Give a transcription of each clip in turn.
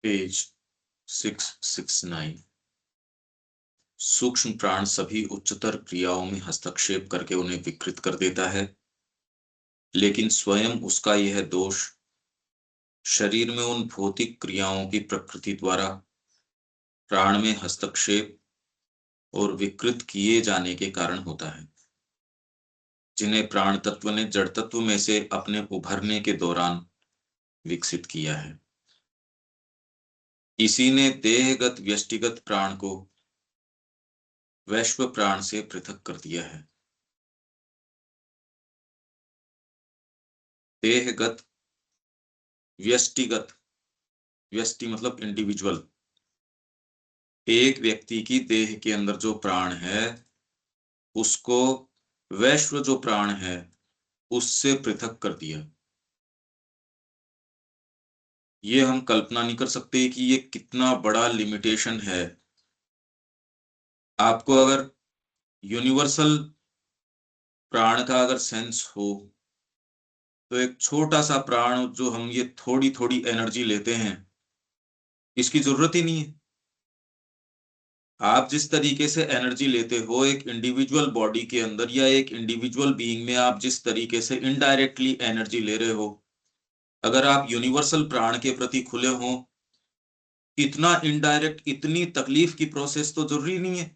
Page 669। सूक्ष्म प्राण सभी उच्चतर क्रियाओं में हस्तक्षेप करके उन्हें विकृत कर देता है, लेकिन स्वयं उसका यह दोष शरीर में उन भौतिक क्रियाओं की प्रकृति द्वारा प्राण में हस्तक्षेप और विकृत किए जाने के कारण होता है, जिन्हें प्राण तत्व ने जड़ तत्व में से अपने उभरने के दौरान विकसित किया है। इसी ने देहगत व्यष्टिगत प्राण को वैश्व प्राण से पृथक कर दिया है। देहगत व्यष्टिगत, व्यष्टि मतलब इंडिविजुअल, एक व्यक्ति की देह के अंदर जो प्राण है उसको वैश्व जो प्राण है उससे पृथक कर दिया। ये हम कल्पना नहीं कर सकते कि ये कितना बड़ा लिमिटेशन है। आपको अगर यूनिवर्सल प्राण का अगर सेंस हो तो एक छोटा सा प्राण जो हम ये थोड़ी थोड़ी एनर्जी लेते हैं, इसकी जरूरत ही नहीं है। आप जिस तरीके से एनर्जी लेते हो एक इंडिविजुअल बॉडी के अंदर या एक इंडिविजुअल बीइंग में, आप जिस तरीके से इनडायरेक्टली एनर्जी ले रहे हो, अगर आप यूनिवर्सल प्राण के प्रति खुले हो, इतना इनडायरेक्ट इतनी तकलीफ की प्रोसेस तो जरूरी नहीं है।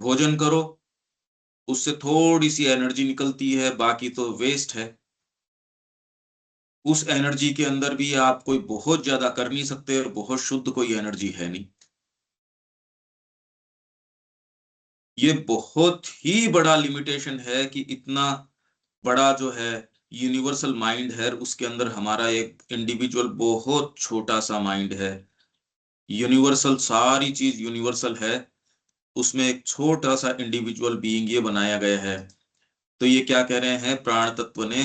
भोजन करो, उससे थोड़ी सी एनर्जी निकलती है, बाकी तो वेस्ट है। उस एनर्जी के अंदर भी आप कोई बहुत ज्यादा कर नहीं सकते और बहुत शुद्ध कोई एनर्जी है नहीं। ये बहुत ही बड़ा लिमिटेशन है कि इतना बड़ा जो है यूनिवर्सल माइंड है, उसके अंदर हमारा एक इंडिविजुअल बहुत छोटा सा माइंड है। यूनिवर्सल सारी चीज यूनिवर्सल है, उसमें एक छोटा सा इंडिविजुअल बीइंग ये बनाया गया है। तो ये क्या कह रहे हैं, प्राण तत्व ने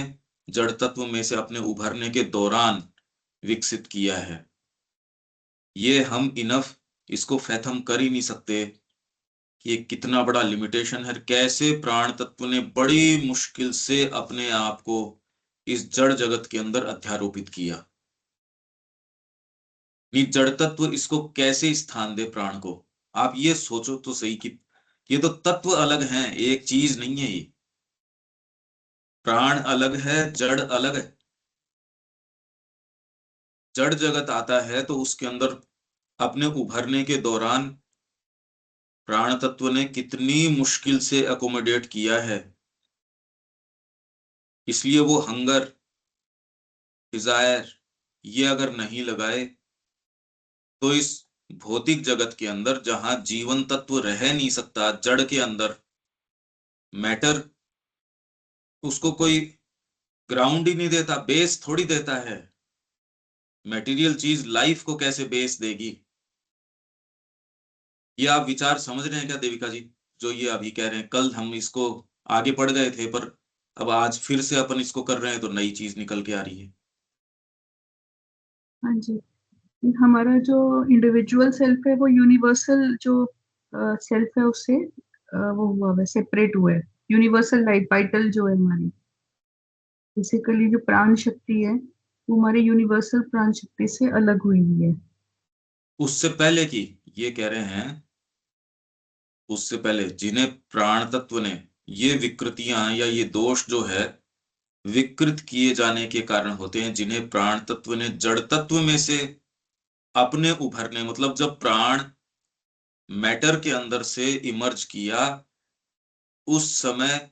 जड़ तत्व में से अपने उभरने के दौरान विकसित किया है। ये हम इनफ इसको फैथम कर ही नहीं सकते कि ये कितना बड़ा लिमिटेशन है। कैसे प्राण तत्व ने बड़ी मुश्किल से अपने आप को इस जड़ जगत के अंदर अध्यारोपित किया। ये जड़ तत्व इसको कैसे स्थान दे प्राण को, आप ये सोचो तो सही कि ये तो तत्व अलग हैं, एक चीज नहीं है ये। प्राण अलग है, जड़ अलग है। जड़ जगत आता है तो उसके अंदर अपने उभरने के दौरान प्राण तत्व ने कितनी मुश्किल से अकोमोडेट किया है। इसलिए वो हंगर, डिजायर ये अगर नहीं लगाए तो इस भौतिक जगत के अंदर जहां जीवन तत्व रह नहीं सकता, जड़ के अंदर मैटर उसको कोई ग्राउंड ही नहीं देता, बेस थोड़ी देता है। मटेरियल चीज लाइफ को कैसे बेस देगी? ये आप विचार समझ रहे हैं क्या देविका जी, जो ये अभी कह रहे हैं? कल हम इसको आगे पढ़ गए थे, पर अब आज फिर से अपन इसको कर रहे हैं तो नई चीज निकल के आ रही है। हाँ जी। हमारा जो इंडिविजुअल सेल्फ है वो यूनिवर्सल जो सेल्फ है उससे वो हुआ है, सेपरेट हुआ है। यूनिवर्सल लाइफ वाइटल जो है हमारी, बेसिकली जो प्राण शक्ति है वो हमारे यूनिवर्सल प्राण शक्ति से अलग हुई हुई है। उससे पहले की ये कह रहे हैं, उससे पहले जिन्हें प्राण तत्व ने ये विकृतियां या ये दोष जो है विकृत किए जाने के कारण होते हैं, जिन्हें प्राण तत्व ने जड़ तत्व में से अपने उभरने, मतलब जब प्राण मैटर के अंदर से इमर्ज किया उस समय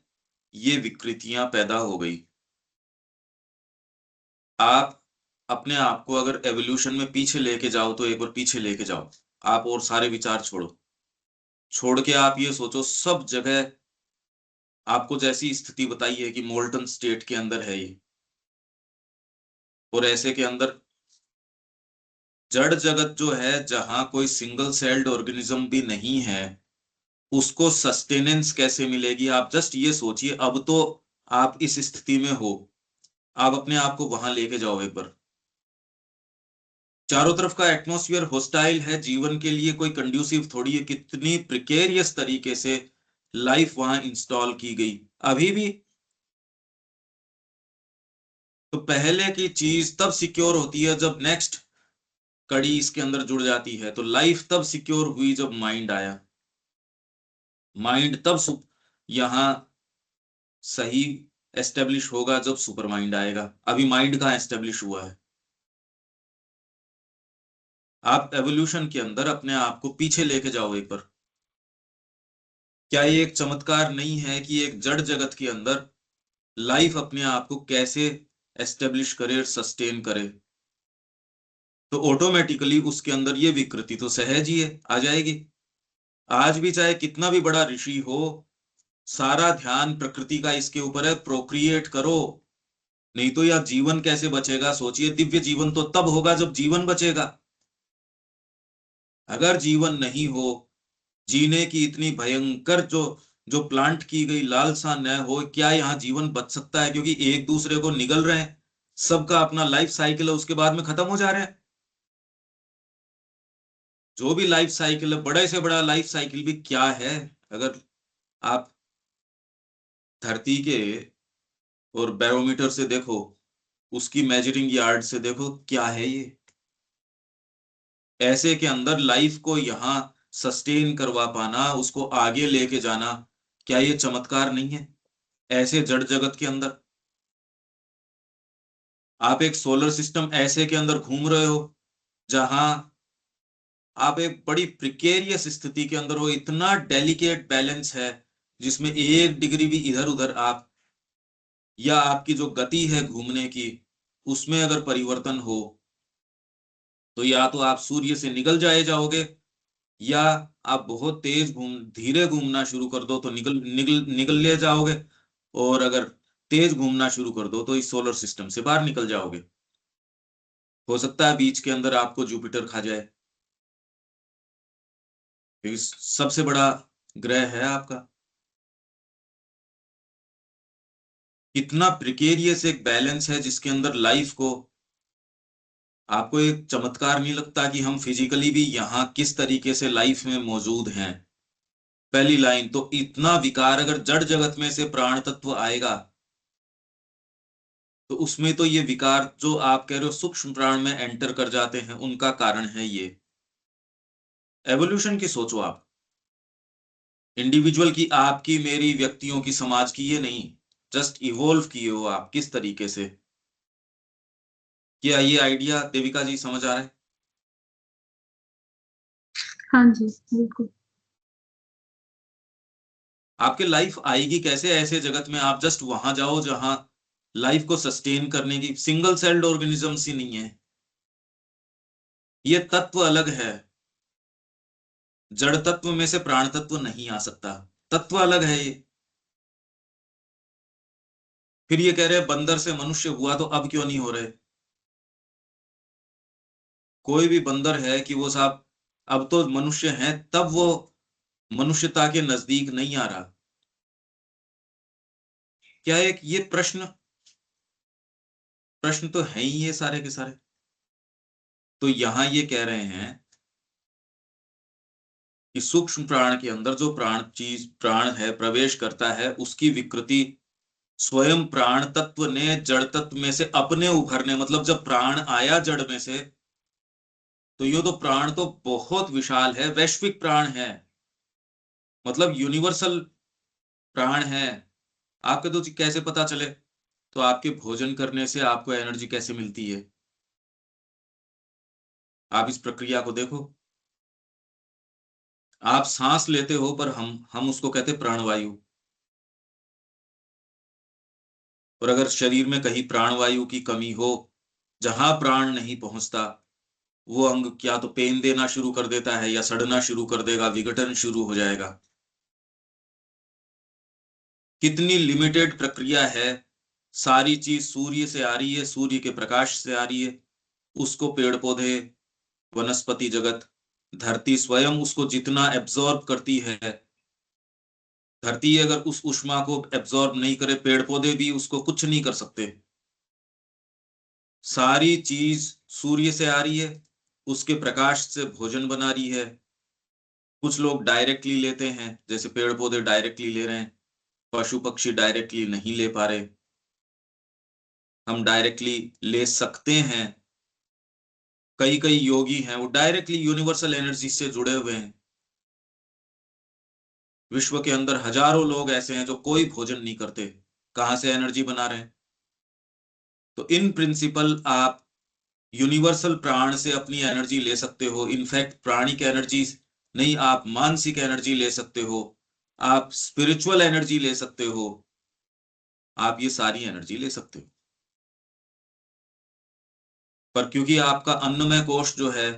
ये विकृतियां पैदा हो गई। आप अपने आप को अगर एवोल्यूशन में पीछे लेके जाओ तो एक बार पीछे लेके जाओ, आप और सारे विचार छोड़ो, छोड़ के आप ये सोचो सब जगह आपको जैसी स्थिति बताई है कि मोल्टन स्टेट के अंदर है ये, और ऐसे के अंदर जड़ जगत जो है जहां कोई सिंगल सेल्ड ऑर्गेनिज्म भी नहीं है, उसको सस्टेनेंस कैसे मिलेगी? आप जस्ट ये सोचिए। अब तो आप इस स्थिति में हो, आप अपने आप को वहां लेके जाओ एक बार। चारों तरफ का एटमॉस्फेयर होस्टाइल है, जीवन के लिए कोई कंड्यूसिव थोड़ी है। कितनी प्रिकेरियस तरीके से लाइफ वहां इंस्टॉल की गई। अभी भी तो पहले की चीज तब सिक्योर होती है जब नेक्स्ट कड़ी इसके अंदर जुड़ जाती है। तो लाइफ तब सिक्योर हुई जब माइंड आया। माइंड तब यहाँ सही एस्टेब्लिश होगा जब सुपर माइंड आएगा। अभी माइंड कहाँ एस्टेब्लिश हुआ है? आप एवोल्यूशन के अंदर अपने आप को पीछे लेके जाओ एक बार। क्या ये एक चमत्कार नहीं है कि एक जड़ जगत के अंदर लाइफ अपने आप को कैसे एस्टेब्लिश करे, सस्टेन करे? तो ऑटोमेटिकली उसके अंदर ये विकृति तो सहज ही है, आ जाएगी। आज भी चाहे कितना भी बड़ा ऋषि हो, सारा ध्यान प्रकृति का इसके ऊपर है, प्रोक्रिएट करो। नहीं तो यार जीवन कैसे बचेगा? सोचिए, दिव्य जीवन तो तब होगा जब जीवन बचेगा। अगर जीवन नहीं हो, जीने की इतनी भयंकर जो जो प्लांट की गई लालसा न हो, क्या यहाँ जीवन बच सकता है? क्योंकि एक दूसरे को निगल रहे हैं, सबका अपना लाइफ साइकिल है, उसके बाद में खत्म हो जा रहे हैं। जो भी लाइफ साइकिल है, बड़े से बड़ा लाइफ साइकिल भी क्या है? अगर आप धरती के और बैरोमीटर से देखो, उसकी मेजरिंग यार्ड से देखो, क्या है ये? ऐसे के अंदर लाइफ को यहाँ सस्टेन करवा पाना, उसको आगे लेके जाना, क्या ये चमत्कार नहीं है? ऐसे जड़ जगत के अंदर आप एक सोलर सिस्टम ऐसे के अंदर घूम रहे हो जहां आप एक बड़ी प्रिकेरियस स्थिति के अंदर हो, इतना डेलिकेट बैलेंस है जिसमें 1 डिग्री भी इधर उधर आप, या आपकी जो गति है घूमने की, उसमें अगर परिवर्तन हो तो या तो आप सूर्य से निकल जाओगे, या आप बहुत तेज धीरे घूमना शुरू कर दो तो निकल निकल निकल ले जाओगे, और अगर तेज घूमना शुरू कर दो तो इस सोलर सिस्टम से बाहर निकल जाओगे। हो सकता है बीच के अंदर आपको जुपिटर खा जाए, क्योंकि सबसे बड़ा ग्रह है आपका। इतना प्रिकेरियस एक बैलेंस है जिसके अंदर लाइफ को, आपको एक चमत्कार नहीं लगता कि हम फिजिकली भी यहाँ किस तरीके से लाइफ में मौजूद हैं? पहली लाइन तो इतना विकार, अगर जड़ जगत में से प्राण तत्व आएगा तो उसमें तो ये विकार जो आप कह रहे हो सूक्ष्म प्राण में एंटर कर जाते हैं, उनका कारण है ये एवोल्यूशन की। सोचो आप, इंडिविजुअल की, आपकी, मेरी, व्यक्तियों की, समाज की, ये नहीं, जस्ट इवोल्व किए हो आप किस तरीके से। क्या ये आइडिया देविका जी समझ आ रहा है? हाँ जी, बिल्कुल। आपके लाइफ आएगी कैसे ऐसे जगत में? आप जस्ट वहां जाओ जहां लाइफ को सस्टेन करने की सिंगल सेल्ड ऑर्गेनिजम्स ही नहीं है। ये तत्व अलग है, जड़ तत्व में से प्राण तत्व नहीं आ सकता, तत्व अलग है ये। फिर ये कह रहे हैं बंदर से मनुष्य हुआ तो अब क्यों नहीं हो रहे? कोई भी बंदर है कि वो साहब अब तो मनुष्य हैं, तब वो मनुष्यता के नजदीक नहीं आ रहा। क्या एक ये प्रश्न प्रश्न तो है ही ये सारे के सारे। तो यहां ये कह रहे हैं कि सूक्ष्म प्राण के अंदर जो प्राण है प्रवेश करता है, उसकी विकृति स्वयं प्राण तत्व ने जड़ तत्व में से अपने उभरने, मतलब जब प्राण आया जड़ में से, तो ये तो प्राण तो बहुत विशाल है, वैश्विक प्राण है, मतलब यूनिवर्सल प्राण है। आपके तो कैसे पता चले? तो आपके भोजन करने से आपको एनर्जी कैसे मिलती है? आप इस प्रक्रिया को देखो। आप सांस लेते हो, पर हम उसको कहते प्राणवायु। और अगर शरीर में कहीं प्राणवायु की कमी हो, जहां प्राण नहीं पहुंचता, वो अंग क्या तो पेन देना शुरू कर देता है, या सड़ना शुरू कर देगा, विघटन शुरू हो जाएगा। कितनी लिमिटेड प्रक्रिया है। सारी चीज सूर्य से आ रही है, सूर्य के प्रकाश से आ रही है, उसको पेड़ पौधे, वनस्पति जगत, धरती स्वयं उसको जितना एब्जॉर्ब करती है, धरती अगर उस ऊष्मा को एब्जॉर्ब नहीं करे, पेड़ पौधे भी उसको कुछ नहीं कर सकते। सारी चीज सूर्य से आ रही है, उसके प्रकाश से भोजन बना रही है। कुछ लोग डायरेक्टली लेते हैं, जैसे पेड़ पौधे डायरेक्टली ले रहे हैं, पशु पक्षी डायरेक्टली नहीं ले पा रहे। हम डायरेक्टली ले सकते हैं। कई कई योगी हैं वो डायरेक्टली यूनिवर्सल एनर्जी से जुड़े हुए हैं। विश्व के अंदर हजारों लोग ऐसे हैं जो कोई भोजन नहीं करते, कहां से एनर्जी बना रहे हैं? तो इन प्रिंसिपल आप यूनिवर्सल प्राण से अपनी एनर्जी ले सकते हो। इनफैक्ट प्राणिक एनर्जी नहीं, आप मानसिक एनर्जी ले सकते हो, आप स्पिरिचुअल एनर्जी ले सकते हो, आप ये सारी एनर्जी ले सकते हो। पर क्योंकि आपका अन्नमय कोश जो है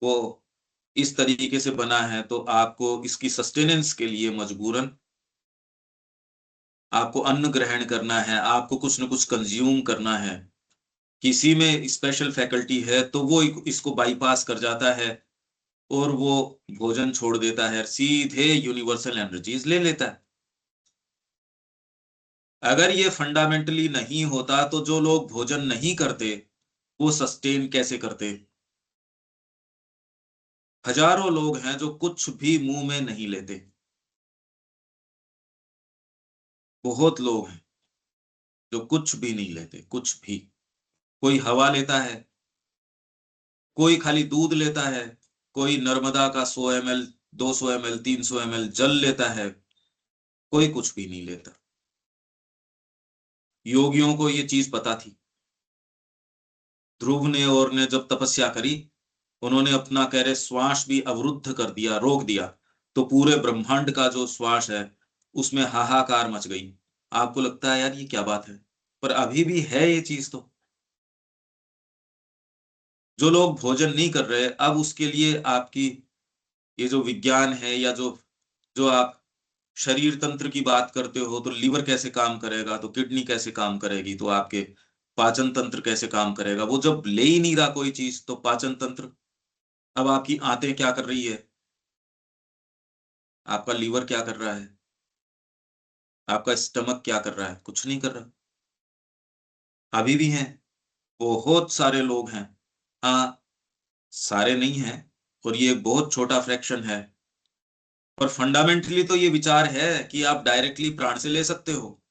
वो इस तरीके से बना है, तो आपको इसकी सस्टेनेंस के लिए मजबूरन आपको अन्न ग्रहण करना है, आपको कुछ न कुछ कंज्यूम करना है। किसी में स्पेशल फैकल्टी है तो वो इसको बाईपास कर जाता है और वो भोजन छोड़ देता है, सीधे यूनिवर्सल एनर्जीज ले लेता है। अगर ये फंडामेंटली नहीं होता तो जो लोग भोजन नहीं करते वो सस्टेन कैसे करते? हजारों लोग हैं जो कुछ भी मुंह में नहीं लेते, बहुत लोग हैं जो कुछ भी नहीं लेते, कुछ भी। कोई हवा लेता है, कोई खाली दूध लेता है, कोई नर्मदा का 100 ml 200 ml 300 ml जल लेता है, कोई कुछ भी नहीं लेता। योगियों को ये चीज पता थी। ध्रुव ने और ने जब तपस्या करी, उन्होंने अपना कह रहे श्वास भी अवरुद्ध कर दिया, रोक दिया, तो पूरे ब्रह्मांड का जो श्वास है उसमें हाहाकार मच गई। आपको लगता है यार ये क्या बात है, पर अभी भी है ये चीज। तो जो लोग भोजन नहीं कर रहे, अब उसके लिए आपकी ये जो विज्ञान है या जो जो आप शरीर तंत्र की बात करते हो, तो लीवर कैसे काम करेगा, तो किडनी कैसे काम करेगी, तो आपके पाचन तंत्र कैसे काम करेगा, वो जब ले ही नहीं रहा कोई चीज, तो पाचन तंत्र। अब आपकी आंतें क्या कर रही है, आपका लीवर क्या कर रहा है, आपका स्टमक क्या कर रहा है? कुछ नहीं कर रहा। अभी भी हैं, बहुत सारे लोग हैं। हाँ, सारे नहीं हैं, और ये एक बहुत छोटा फ्रैक्शन है। पर फंडामेंटली तो ये विचार है कि आप डायरेक्टली प्राण से ले सकते हो,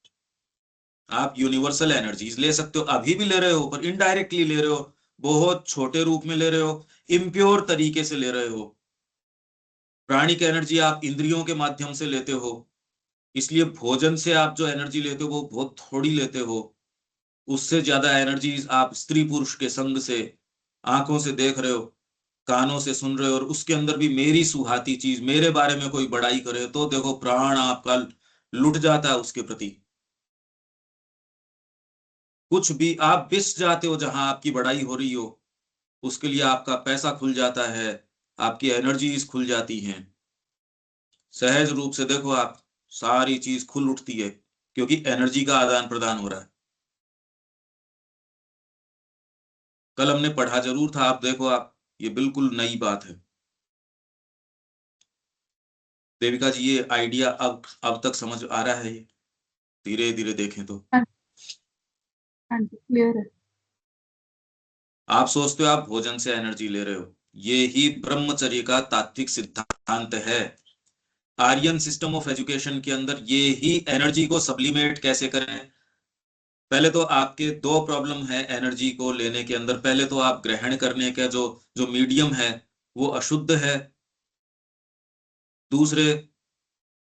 आप यूनिवर्सल एनर्जीज ले सकते हो, अभी भी ले रहे हो पर इनडायरेक्टली ले रहे हो, बहुत छोटे रूप में ले रहे हो, इम्प्योर तरीके से ले रहे हो। प्राणिक एनर्जी आप इंद्रियों के माध्यम से लेते हो, इसलिए भोजन से आप जो एनर्जी लेते हो वो बहुत थोड़ी लेते हो। उससे ज्यादा एनर्जीज आप स्त्री पुरुष के संग से, आंखों से देख रहे हो, कानों से सुन रहे हो, और उसके अंदर भी मेरी सुहाती चीज, मेरे बारे में कोई बड़ाई करे तो देखो प्राण आपका लुट जाता है उसके प्रति। कुछ भी आप बिस जाते हो जहां आपकी बड़ाई हो रही हो, उसके लिए आपका पैसा खुल जाता है, आपकी एनर्जीज खुल जाती हैं। सहज रूप से देखो आप, सारी चीज खुल उठती है, क्योंकि एनर्जी का आदान प्रदान हो रहा है। कल हमने पढ़ा जरूर था, आप देखो आप, ये बिल्कुल नई बात है। देविका जी, ये आइडिया अब तक समझ आ रहा है? ये धीरे धीरे देखें तो हाँ। हाँ जी, क्लियर है। आप सोचते हो आप भोजन से एनर्जी ले रहे हो, ये ही ब्रह्मचर्य का तात्विक सिद्धांत है। आर्यन सिस्टम ऑफ एजुकेशन के अंदर ये ही एनर्जी को सप्लीमेट कैसे करें। पहले तो आपके दो प्रॉब्लम है एनर्जी को लेने के अंदर। पहले तो आप ग्रहण करने का जो जो मीडियम है वो अशुद्ध है। दूसरे,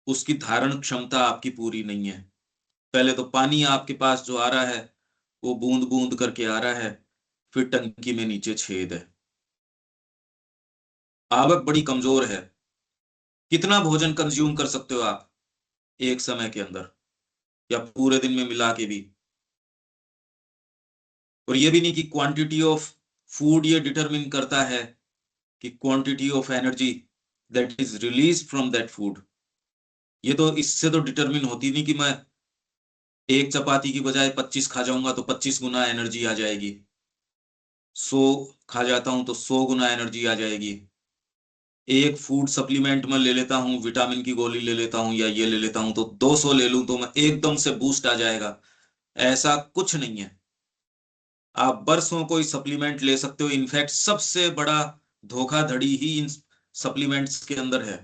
उसकी धारण क्षमता आपकी पूरी नहीं है। पहले तो पानी आपके पास जो आ रहा है वो बूंद बूंद करके आ रहा है, फिर टंकी में नीचे छेद है, आवक बड़ी कमजोर है। कितना भोजन कंज्यूम कर सकते हो आप एक समय के अंदर, या पूरे दिन में मिला के भी? और ये भी नहीं कि क्वांटिटी ऑफ फूड ये डिटरमिन करता है कि quantity of energy that is release from that food. ये तो इससे तो डिटरमिन होती नहीं कि मैं एक चपाती की बजाय 25 खा जाऊंगा तो 25 गुना एनर्जी आ जाएगी, 100 खा जाता हूं तो 100 गुना एनर्जी आ जाएगी। एक फूड सप्लीमेंट में ले लेता हूँ, विटामिन की गोली ले लेता हूँ या ये ले लेता हूँ तो 200 ले लूं तो मैं एकदम से बूस्ट आ जाएगा, ऐसा कुछ नहीं है। आप बरसों कोई सप्लीमेंट ले सकते हो। इनफैक्ट सबसे बड़ा धोखाधड़ी ही इन सप्लीमेंट्स के अंदर है।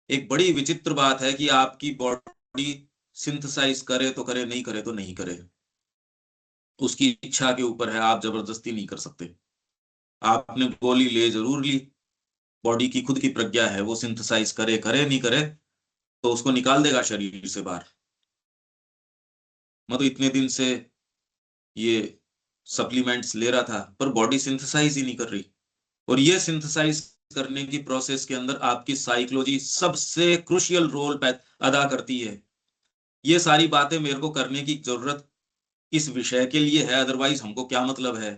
एक बड़ी विचित्र बात है कि आपकी बॉडी सिंथेसाइज करे तो करे, नहीं करे तो नहीं करे। उसकी इच्छा के ऊपर है, आप जबरदस्ती नहीं कर सकते। आपने गोली ले जरूर ली, बॉडी की खुद की प्रज्ञा है, वो सिंथेसाइज करे करे नहीं करे तो उसको निकाल देगा शरीर से बाहर। मैं तो इतने दिन से ये सप्लीमेंट्स ले रहा था पर बॉडी सिंथेसाइज ही नहीं कर रही। और ये सिंथेसाइज करने की प्रोसेस के अंदर आपकी साइकोलॉजी सबसे क्रुशियल रोल अदा करती है। ये सारी बातें मेरे को करने की जरूरत इस विषय के लिए है, अदरवाइज हमको क्या मतलब है।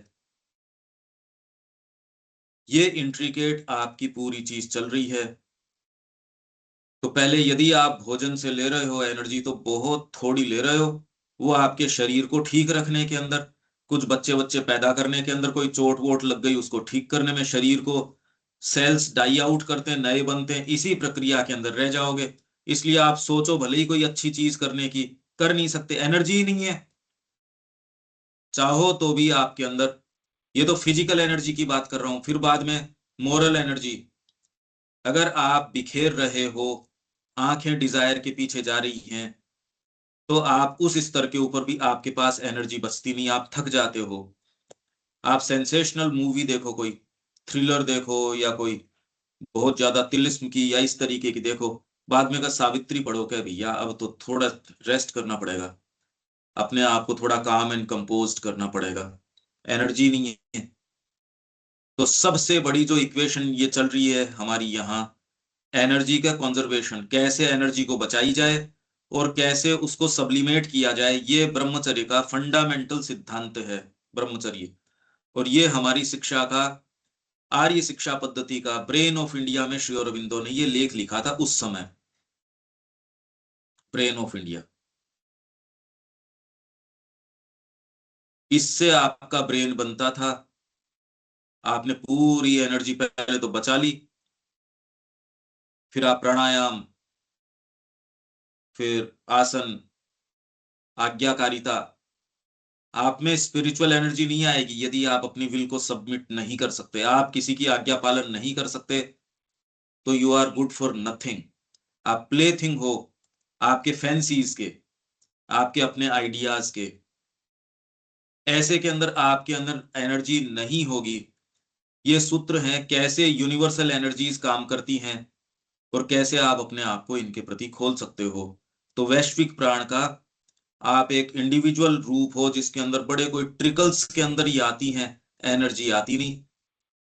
ये इंट्रिकेट आपकी पूरी चीज चल रही है। तो पहले यदि आप भोजन से ले रहे हो एनर्जी तो बहुत थोड़ी ले रहे हो, वो आपके शरीर को ठीक रखने के अंदर, कुछ बच्चे बच्चे पैदा करने के अंदर कोई चोट वोट लग गई उसको ठीक करने में, शरीर को सेल्स डाई आउट करते हैं नए बनते हैं, इसी प्रक्रिया के अंदर रह जाओगे। इसलिए आप सोचो भले ही कोई अच्छी चीज करने की, कर नहीं सकते, एनर्जी ही नहीं है। चाहो तो भी आपके अंदर, ये तो फिजिकल एनर्जी की बात कर रहा हूं, फिर बाद में मोरल एनर्जी। अगर आप बिखेर रहे हो, आंखें डिजायर के पीछे जा रही हैं, तो आप उस स्तर के ऊपर भी आपके पास एनर्जी बचती नहीं, आप थक जाते हो। आप सेंसेशनल मूवी देखो, कोई थ्रिलर देखो या कोई बहुत ज्यादा तिलिस्म की या इस तरीके की देखो, बाद में अगर सावित्री पढ़ो क्या भैया अब तो थोड़ा रेस्ट करना पड़ेगा, अपने आप को थोड़ा काम एंड कंपोज करना पड़ेगा, एनर्जी नहीं है। तो सबसे बड़ी जो इक्वेशन ये चल रही है हमारी यहाँ, एनर्जी का कंजर्वेशन, कैसे एनर्जी को बचाई जाए और कैसे उसको सब्लिमेट किया जाए, ये ब्रह्मचर्य का फंडामेंटल सिद्धांत है, ब्रह्मचर्य। और ये हमारी शिक्षा का, आर्य शिक्षा पद्धति का ब्रेन ऑफ इंडिया में श्री अरविंदो ने ये लेख लिखा था उस समय, ब्रेन ऑफ इंडिया। इससे आपका ब्रेन बनता था। आपने पूरी एनर्जी पहले तो बचा ली, फिर आप प्राणायाम, फिर आसन, आज्ञाकारिता। आप में स्पिरिचुअल एनर्जी नहीं आएगी यदि आप अपनी विल को सबमिट नहीं कर सकते, आप किसी की आज्ञा पालन नहीं कर सकते, तो you are good for nothing. आप प्ले थिंग हो, आपके फैंसीज के, आपके अपने आइडियाज के, ऐसे के अंदर आपके अंदर एनर्जी नहीं होगी। ये सूत्र हैं कैसे यूनिवर्सल एनर्जीज काम करती हैं और कैसे आप अपने आप को इनके प्रति खोल सकते हो। तो वैश्विक प्राण का आप एक इंडिविजुअल रूप हो जिसके अंदर बड़े कोई ट्रिकल्स के अंदर ही आती हैं, एनर्जी आती नहीं।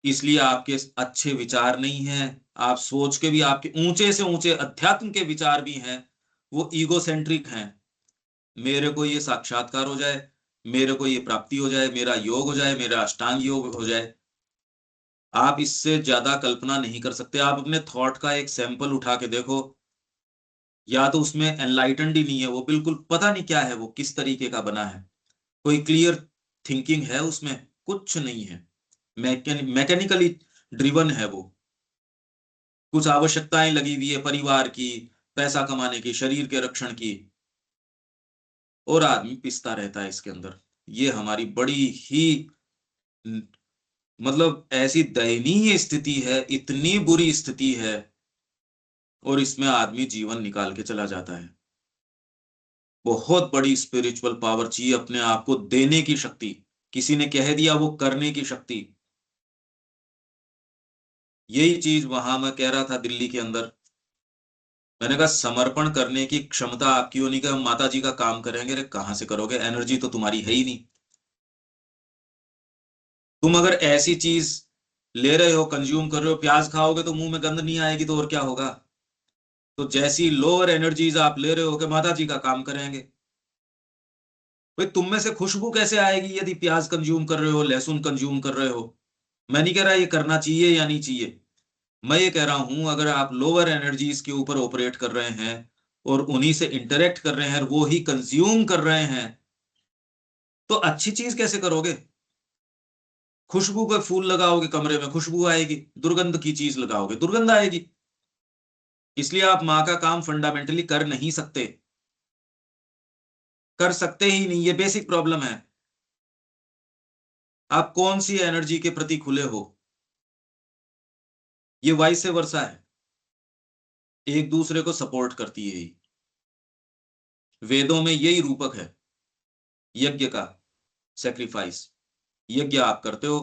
इसलिए आपके अच्छे विचार नहीं हैं, आप सोच के भी आपके ऊंचे से ऊंचे अध्यात्म के विचार भी हैं, वो ईगोसेंट्रिक हैं। मेरे को ये साक्षात्कार हो जाए, मेरे को ये प्राप्ति हो जाए, मेरा योग हो जाए, मेरा अष्टांग योग हो जाए। आप इससे ज्यादा कल्पना नहीं कर सकते। आप अपने थॉट का एक सैंपल उठा के देखो, या तो उसमें एनलाइटेंड ही नहीं है, वो बिल्कुल पता नहीं क्या है, वो किस तरीके का बना है, कोई क्लियर थिंकिंग है उसमें, कुछ नहीं है, मैकेनिकली ड्रिवन है वो। कुछ आवश्यकताएं लगी हुई है परिवार की, पैसा कमाने की, शरीर के रक्षण की, और आदमी पिसता रहता है इसके अंदर। ये हमारी बड़ी ही मतलब ऐसी दयनीय स्थिति है, इतनी बुरी स्थिति है, और इसमें आदमी जीवन निकाल के चला जाता है। बहुत बड़ी स्पिरिचुअल पावर चाहिए, अपने आप को देने की शक्ति, किसी ने कह दिया वो करने की शक्ति। यही चीज वहां मैं कह रहा था दिल्ली के अंदर, मैंने कहा समर्पण करने की क्षमता आपकी होनी का, माता जी का काम करेंगे, अरे कहां से करोगे, एनर्जी तो तुम्हारी है ही नहीं। तुम अगर ऐसी चीज ले रहे हो, कंज्यूम कर रहे हो, प्याज खाओगे तो मुंह में गंध नहीं आएगी तो और क्या होगा। तो जैसी लोअर एनर्जीज आप ले रहे हो कि माता जी का काम करेंगे। भाई तुम में से खुशबू कैसे आएगी यदि प्याज कंज्यूम कर रहे हो, लहसुन कंज्यूम कर रहे हो। मैं नहीं कह रहा ये करना चाहिए या नहीं चाहिए, मैं ये कह रहा हूं अगर आप लोअर एनर्जीज के ऊपर ऑपरेट कर रहे हैं और उन्हीं से इंटरेक्ट कर रहे हैं, वो ही कंज्यूम कर रहे हैं, तो अच्छी चीज कैसे करोगे। खुशबू का फूल लगाओगे कमरे में, खुशबू आएगी, दुर्गंध की चीज लगाओगे, दुर्गंध आएगी। इसलिए आप माँ का काम फंडामेंटली कर नहीं सकते, कर सकते ही नहीं, ये बेसिक प्रॉब्लम है। आप कौन सी एनर्जी के प्रति खुले हो, ये वाइस से वर्षा है, एक दूसरे को सपोर्ट करती है। वेदों में यही रूपक है यज्ञ का, सेक्रीफाइस, यज्ञ आप करते हो,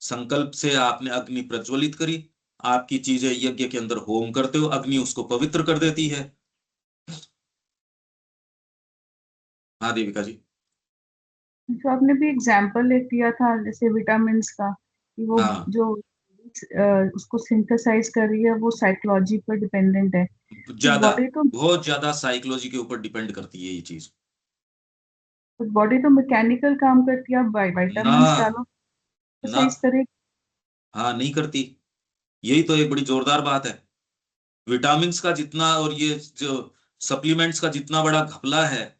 संकल्प से आपने अग्नि प्रज्वलित करी, आपकी चीजें यज्ञ के अंदर होम करते हो, अग्नि उसको पवित्र कर देती है। हाँ देविका जी। जो आपने भी एग्जाम्पल एक दिया था जैसे विटामिन का, कि वो हाँ, जो उसको सिंथेसाइज कर रही है वो साइकोलॉजी पर डिपेंडेंट है, कि ज्यादा, बॉडी तो बहुत ज्यादा साइकोलॉजी के ऊपर डिपेंड करती है ये चीज। बॉडी तो मैकेनिकल काम करती है, आप ना, विटामिन डालो ना, एक्सरसाइज करे। हाँ नहीं करती। यही तो एक बड़ी जोरदार बात है। विटामिन का जितना और ये जो सप्लीमेंट्स का जितना बड़ा घपला है,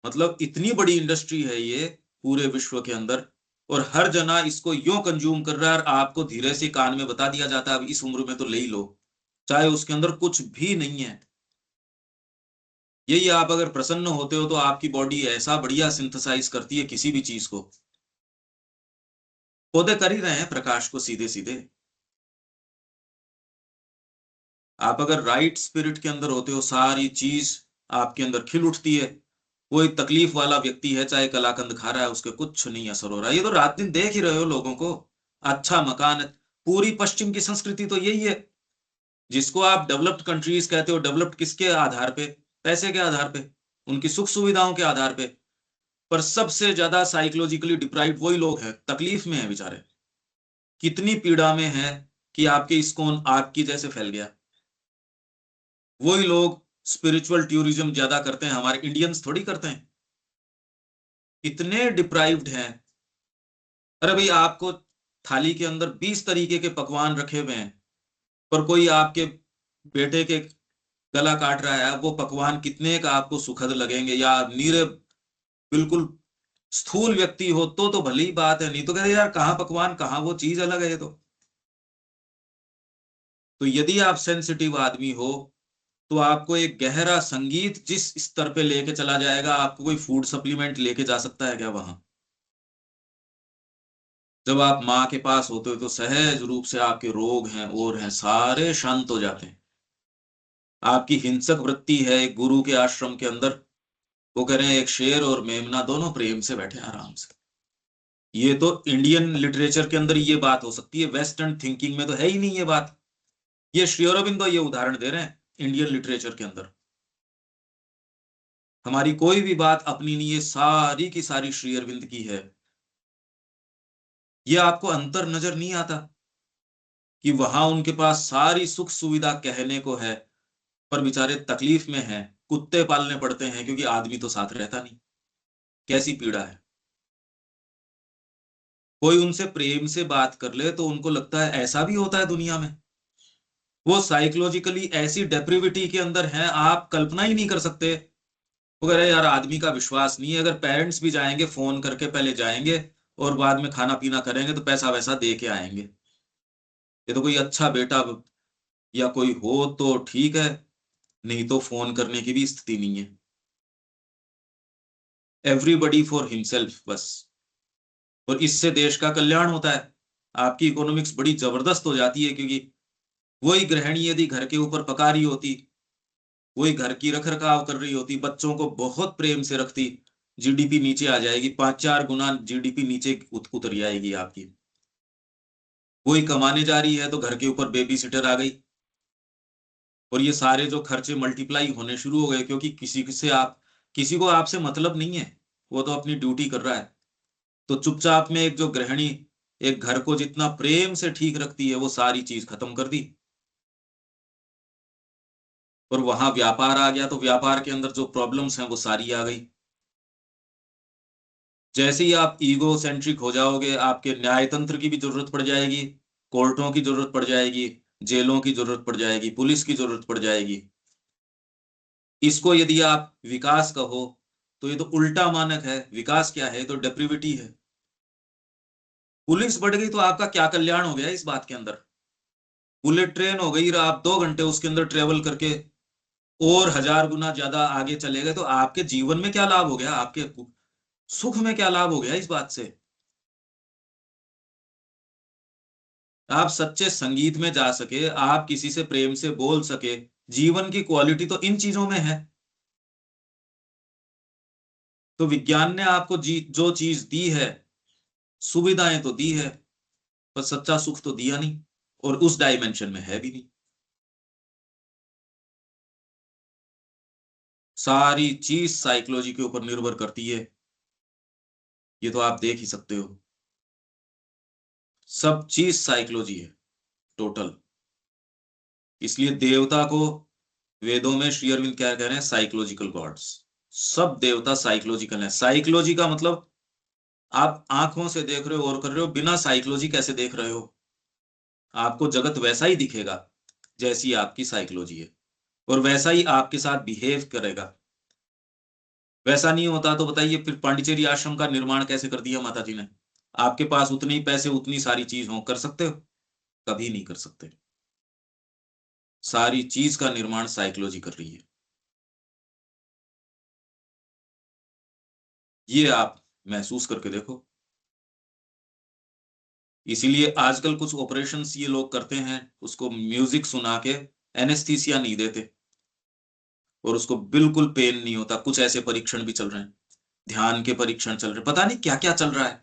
मतलब इतनी बड़ी इंडस्ट्री है ये पूरे विश्व के अंदर, और हर जना इसको यूं कंज्यूम कर रहा है, और आपको धीरे से कान में बता दिया जाता है अब इस उम्र में तो ले ही लो, चाहे उसके अंदर कुछ भी नहीं है। यही, आप अगर प्रसन्न होते हो तो आपकी बॉडी ऐसा बढ़िया सिंथेसाइज करती है किसी भी चीज को। पौधे कर ही रहे हैं प्रकाश को सीधे सीधे। आप अगर राइट स्पिरिट के अंदर होते हो, सारी चीज आपके अंदर खिल उठती है। कोई तकलीफ वाला व्यक्ति है, चाहे कलाकंद खा रहा है, उसके कुछ नहीं असर हो रहा है। ये तो रात दिन देख ही रहे हो लोगों को। अच्छा मकान है, पूरी पश्चिम की संस्कृति तो यही है। जिसको आप डेवलप्ड कंट्रीज कहते हो, डेवलप्ड किसके आधार पे? पैसे के आधार पे, उनकी सुख सुविधाओं के आधार पे। पर सबसे ज्यादा साइकोलॉजिकली डिप्राइव्ड वही लोग हैं, तकलीफ में हैं बेचारे, कितनी पीड़ा में है कि आपके इस्कॉन आग की जैसे फैल गया। वही लोग स्पिरिचुअल टूरिज्म ज्यादा करते हैं, हमारे इंडियंस थोड़ी करते हैं। इतने डिप्राइव्ड हैं। अरे भाई, आपको थाली के अंदर 20 तरीके के पकवान रखे हुए हैं, पर कोई आपके बेटे के गला काट रहा है, वो पकवान कितने का आपको सुखद लगेंगे? या नीरे बिल्कुल स्थूल व्यक्ति हो तो भली ही बात है, नहीं तो कहते यार कहाँ पकवान कहाँ वो चीज अलग है ये तो यदि आप सेंसिटिव आदमी हो तो आपको एक गहरा संगीत जिस स्तर पे लेके चला जाएगा, आपको कोई फूड सप्लीमेंट लेके जा सकता है क्या वहां? जब आप माँ के पास होते हो तो सहज रूप से आपके रोग हैं और हैं सारे शांत हो जाते हैं। आपकी हिंसक वृत्ति है एक गुरु के आश्रम के अंदर, वो कह रहे हैं एक शेर और मेमना दोनों प्रेम से बैठे आराम से। ये तो इंडियन लिटरेचर के अंदर ये बात हो सकती है, वेस्टर्न थिंकिंग में तो है ही नहीं ये बात। ये श्री अरबिंदो ये उदाहरण दे रहे हैं इंडियन लिटरेचर के अंदर। हमारी कोई भी बात अपनी नहीं है, सारी की सारी श्री अरविंद की है। ये आपको अंतर नजर नहीं आता कि वहां उनके पास सारी सुख सुविधा कहने को है, पर बेचारे तकलीफ में हैं, कुत्ते पालने पड़ते हैं क्योंकि आदमी तो साथ रहता नहीं। कैसी पीड़ा है। कोई उनसे प्रेम से बात कर ले तो उनको लगता है ऐसा भी होता है दुनिया में। वो साइकोलॉजिकली ऐसी डेप्रिविटी के अंदर हैं, आप कल्पना ही नहीं कर सकते। वो कह रहे यार आदमी का विश्वास नहीं है, अगर पेरेंट्स भी जाएंगे फोन करके पहले जाएंगे, और बाद में खाना पीना करेंगे तो पैसा वैसा दे के आएंगे। ये तो कोई अच्छा बेटा या कोई हो तो ठीक है, नहीं तो फोन करने की भी स्थिति नहीं है। एवरीबडी फॉर हिमसेल्फ बस। और इससे देश का कल्याण होता है। आपकी इकोनॉमिक्स बड़ी जबरदस्त हो जाती है, क्योंकि वही गृहिणी यदि घर के ऊपर पका रही होती, वही घर की रख रखाव कर रही होती, बच्चों को बहुत प्रेम से रखती, जीडीपी नीचे आ जाएगी, 5-4 गुना जीडीपी नीचे उतर जाएगी आपकी। वही कमाने जा रही है तो घर के ऊपर बेबी सिटर आ गई, और ये सारे जो खर्चे मल्टीप्लाई होने शुरू हो गए, क्योंकि किसी को आपसे मतलब नहीं है, वो तो अपनी ड्यूटी कर रहा है। तो चुपचाप में एक जो गृहिणी एक घर को जितना प्रेम से ठीक रखती है, वो सारी चीज खत्म कर दी। और वहां व्यापार आ गया तो व्यापार के अंदर जो प्रॉब्लम्स हैं वो सारी आ गई। जैसे ही आप ईगो सेंट्रिक हो जाओगे, आपके न्यायतंत्र की भी जरूरत पड़ जाएगी, कोर्टों की जरूरत पड़ जाएगी, जेलों की जरूरत पड़ जाएगी, पुलिस की जरूरत पड़ जाएगी। इसको यदि आप विकास कहो तो ये तो उल्टा मानक है। विकास क्या है? तो डेप्रिविटी है। पुलिस बढ़ गई तो आपका क्या कल्याण हो गया इस बात के अंदर? बुलेट ट्रेन हो गई, आप 2 घंटे उसके अंदर ट्रेवल करके और 1000 गुना ज्यादा आगे चले गए, तो आपके जीवन में क्या लाभ हो गया? आपके सुख में क्या लाभ हो गया इस बात से? आप सच्चे संगीत में जा सके, आप किसी से प्रेम से बोल सके, जीवन की क्वालिटी तो इन चीजों में है। तो विज्ञान ने आपको जो चीज दी है, सुविधाएं तो दी है, पर सच्चा सुख तो दिया नहीं, और उस डायमेंशन में है भी नहीं। सारी चीज साइकोलॉजी के ऊपर निर्भर करती है, ये तो आप देख ही सकते हो। सब चीज साइकोलॉजी है टोटल। इसलिए देवता को वेदों में श्री अरविंद क्या कह रहे हैं, साइकोलॉजिकल गॉड्स। सब देवता साइकोलॉजिकल है। साइकोलॉजी का मतलब आप आंखों से देख रहे हो और कर रहे हो, बिना साइकोलॉजी कैसे देख रहे हो? आपको जगत वैसा ही दिखेगा जैसी आपकी साइकोलॉजी है, और वैसा ही आपके साथ बिहेव करेगा। वैसा नहीं होता तो बताइए फिर पांडिचेरी आश्रम का निर्माण कैसे कर दिया माता जी ने? आपके पास उतने ही पैसे, उतनी सारी चीज हो, कर सकते हो? कभी नहीं कर सकते। सारी चीज का निर्माण साइकोलॉजी कर रही है, ये आप महसूस करके देखो। इसीलिए आजकल कुछ ऑपरेशंस ये लोग करते हैं, उसको म्यूजिक सुना के एनेस्थीसिया नहीं देते, और उसको बिल्कुल पेन नहीं होता। कुछ ऐसे परीक्षण भी चल रहे हैं, ध्यान के परीक्षण चल रहे हैं, पता नहीं क्या क्या चल रहा है।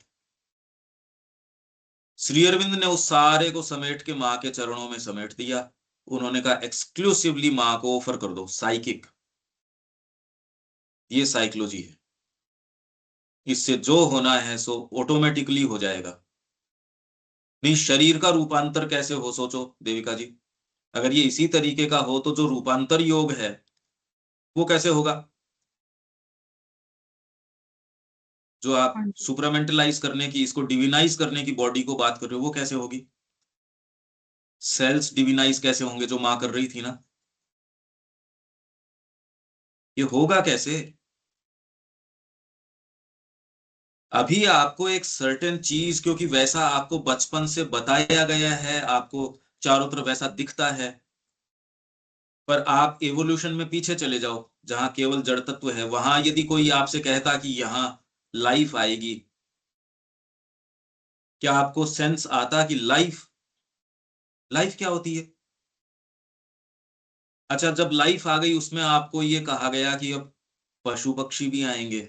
श्री अरविंद ने उस सारे को समेट के माँ के चरणों में समेट दिया। उन्होंने कहा एक्सक्लूसिवली माँ को ऑफर कर दो साइकिक, ये साइकोलॉजी है, इससे जो होना है सो ऑटोमेटिकली हो जाएगा। नहीं, शरीर का रूपांतर कैसे हो, सोचो देविका जी। अगर ये इसी तरीके का हो तो जो रूपांतर योग है वो कैसे होगा? जो आप हाँ जी। सुपरामेंटलाइज करने की, इसको डिविनाइज करने की बॉडी को बात कर रहे हो, वो कैसे होगी? सेल्स डिविनाइज कैसे होंगे जो मां कर रही थी ना? ये होगा कैसे? अभी आपको एक सर्टेन चीज, क्योंकि वैसा आपको बचपन से बताया गया है, आपको चारों तरफ वैसा दिखता है, पर आप एवोल्यूशन में पीछे चले जाओ जहां केवल जड़ तत्व है, वहां यदि कोई आपसे कहता कि यहां लाइफ आएगी, क्या आपको सेंस आता कि लाइफ, लाइफ क्या होती है? अच्छा, जब लाइफ आ गई उसमें आपको ये कहा गया कि अब पशु पक्षी भी आएंगे,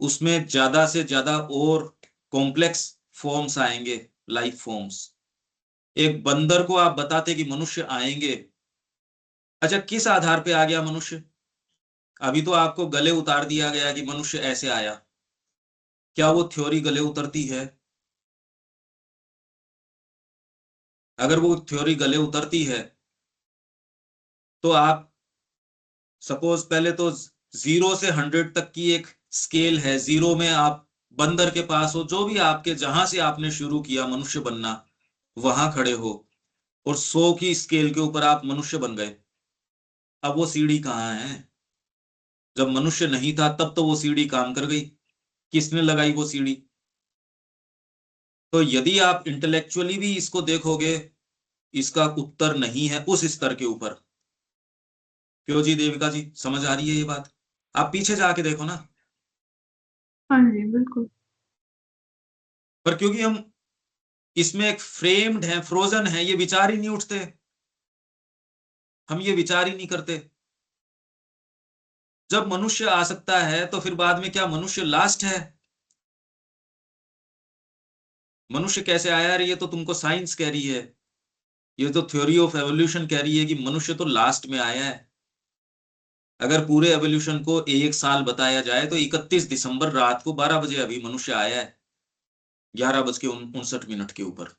उसमें ज्यादा से ज्यादा और कॉम्प्लेक्स फॉर्म्स आएंगे, लाइफ फॉर्म्स। एक बंदर को आप बताते कि मनुष्य आएंगे, अच्छा किस आधार पे आ गया मनुष्य? अभी तो आपको गले उतार दिया गया कि मनुष्य ऐसे आया, क्या वो थ्योरी गले उतरती है? अगर वो थ्योरी गले उतरती है तो आप सपोज, पहले तो 0 से 100 तक की एक स्केल है, 0 में आप बंदर के पास हो, जो भी आपके जहां से आपने शुरू किया मनुष्य बनना वहां खड़े हो, और 100 की स्केल के ऊपर आप मनुष्य बन गए। अब वो सीढ़ी कहाँ है? जब मनुष्य नहीं था तब तो वो सीढ़ी काम कर गई, किसने लगाई वो सीढ़ी? तो यदि आप इंटेलेक्चुअली भी इसको देखोगे, इसका उत्तर नहीं है उस स्तर के ऊपर। क्यों जी देविका जी, समझ आ रही है ये बात? आप पीछे जाके देखो ना। हाँ जी, बिल्कुल। पर क्योंकि हम इसमें एक फ्रेम्ड है, फ्रोजन है, ये विचार ही नहीं उठते, हम ये विचार ही नहीं करते। जब मनुष्य आ सकता है तो फिर बाद में क्या मनुष्य लास्ट है? मनुष्य कैसे आया रे, ये तो तुमको साइंस कह रही है, ये तो थ्योरी ऑफ एवोल्यूशन कह रही है कि मनुष्य तो लास्ट में आया है। अगर पूरे एवोल्यूशन को 1 साल बताया जाए तो 31 दिसंबर रात को 12 बजे अभी मनुष्य आया है, 11:59 के ऊपर।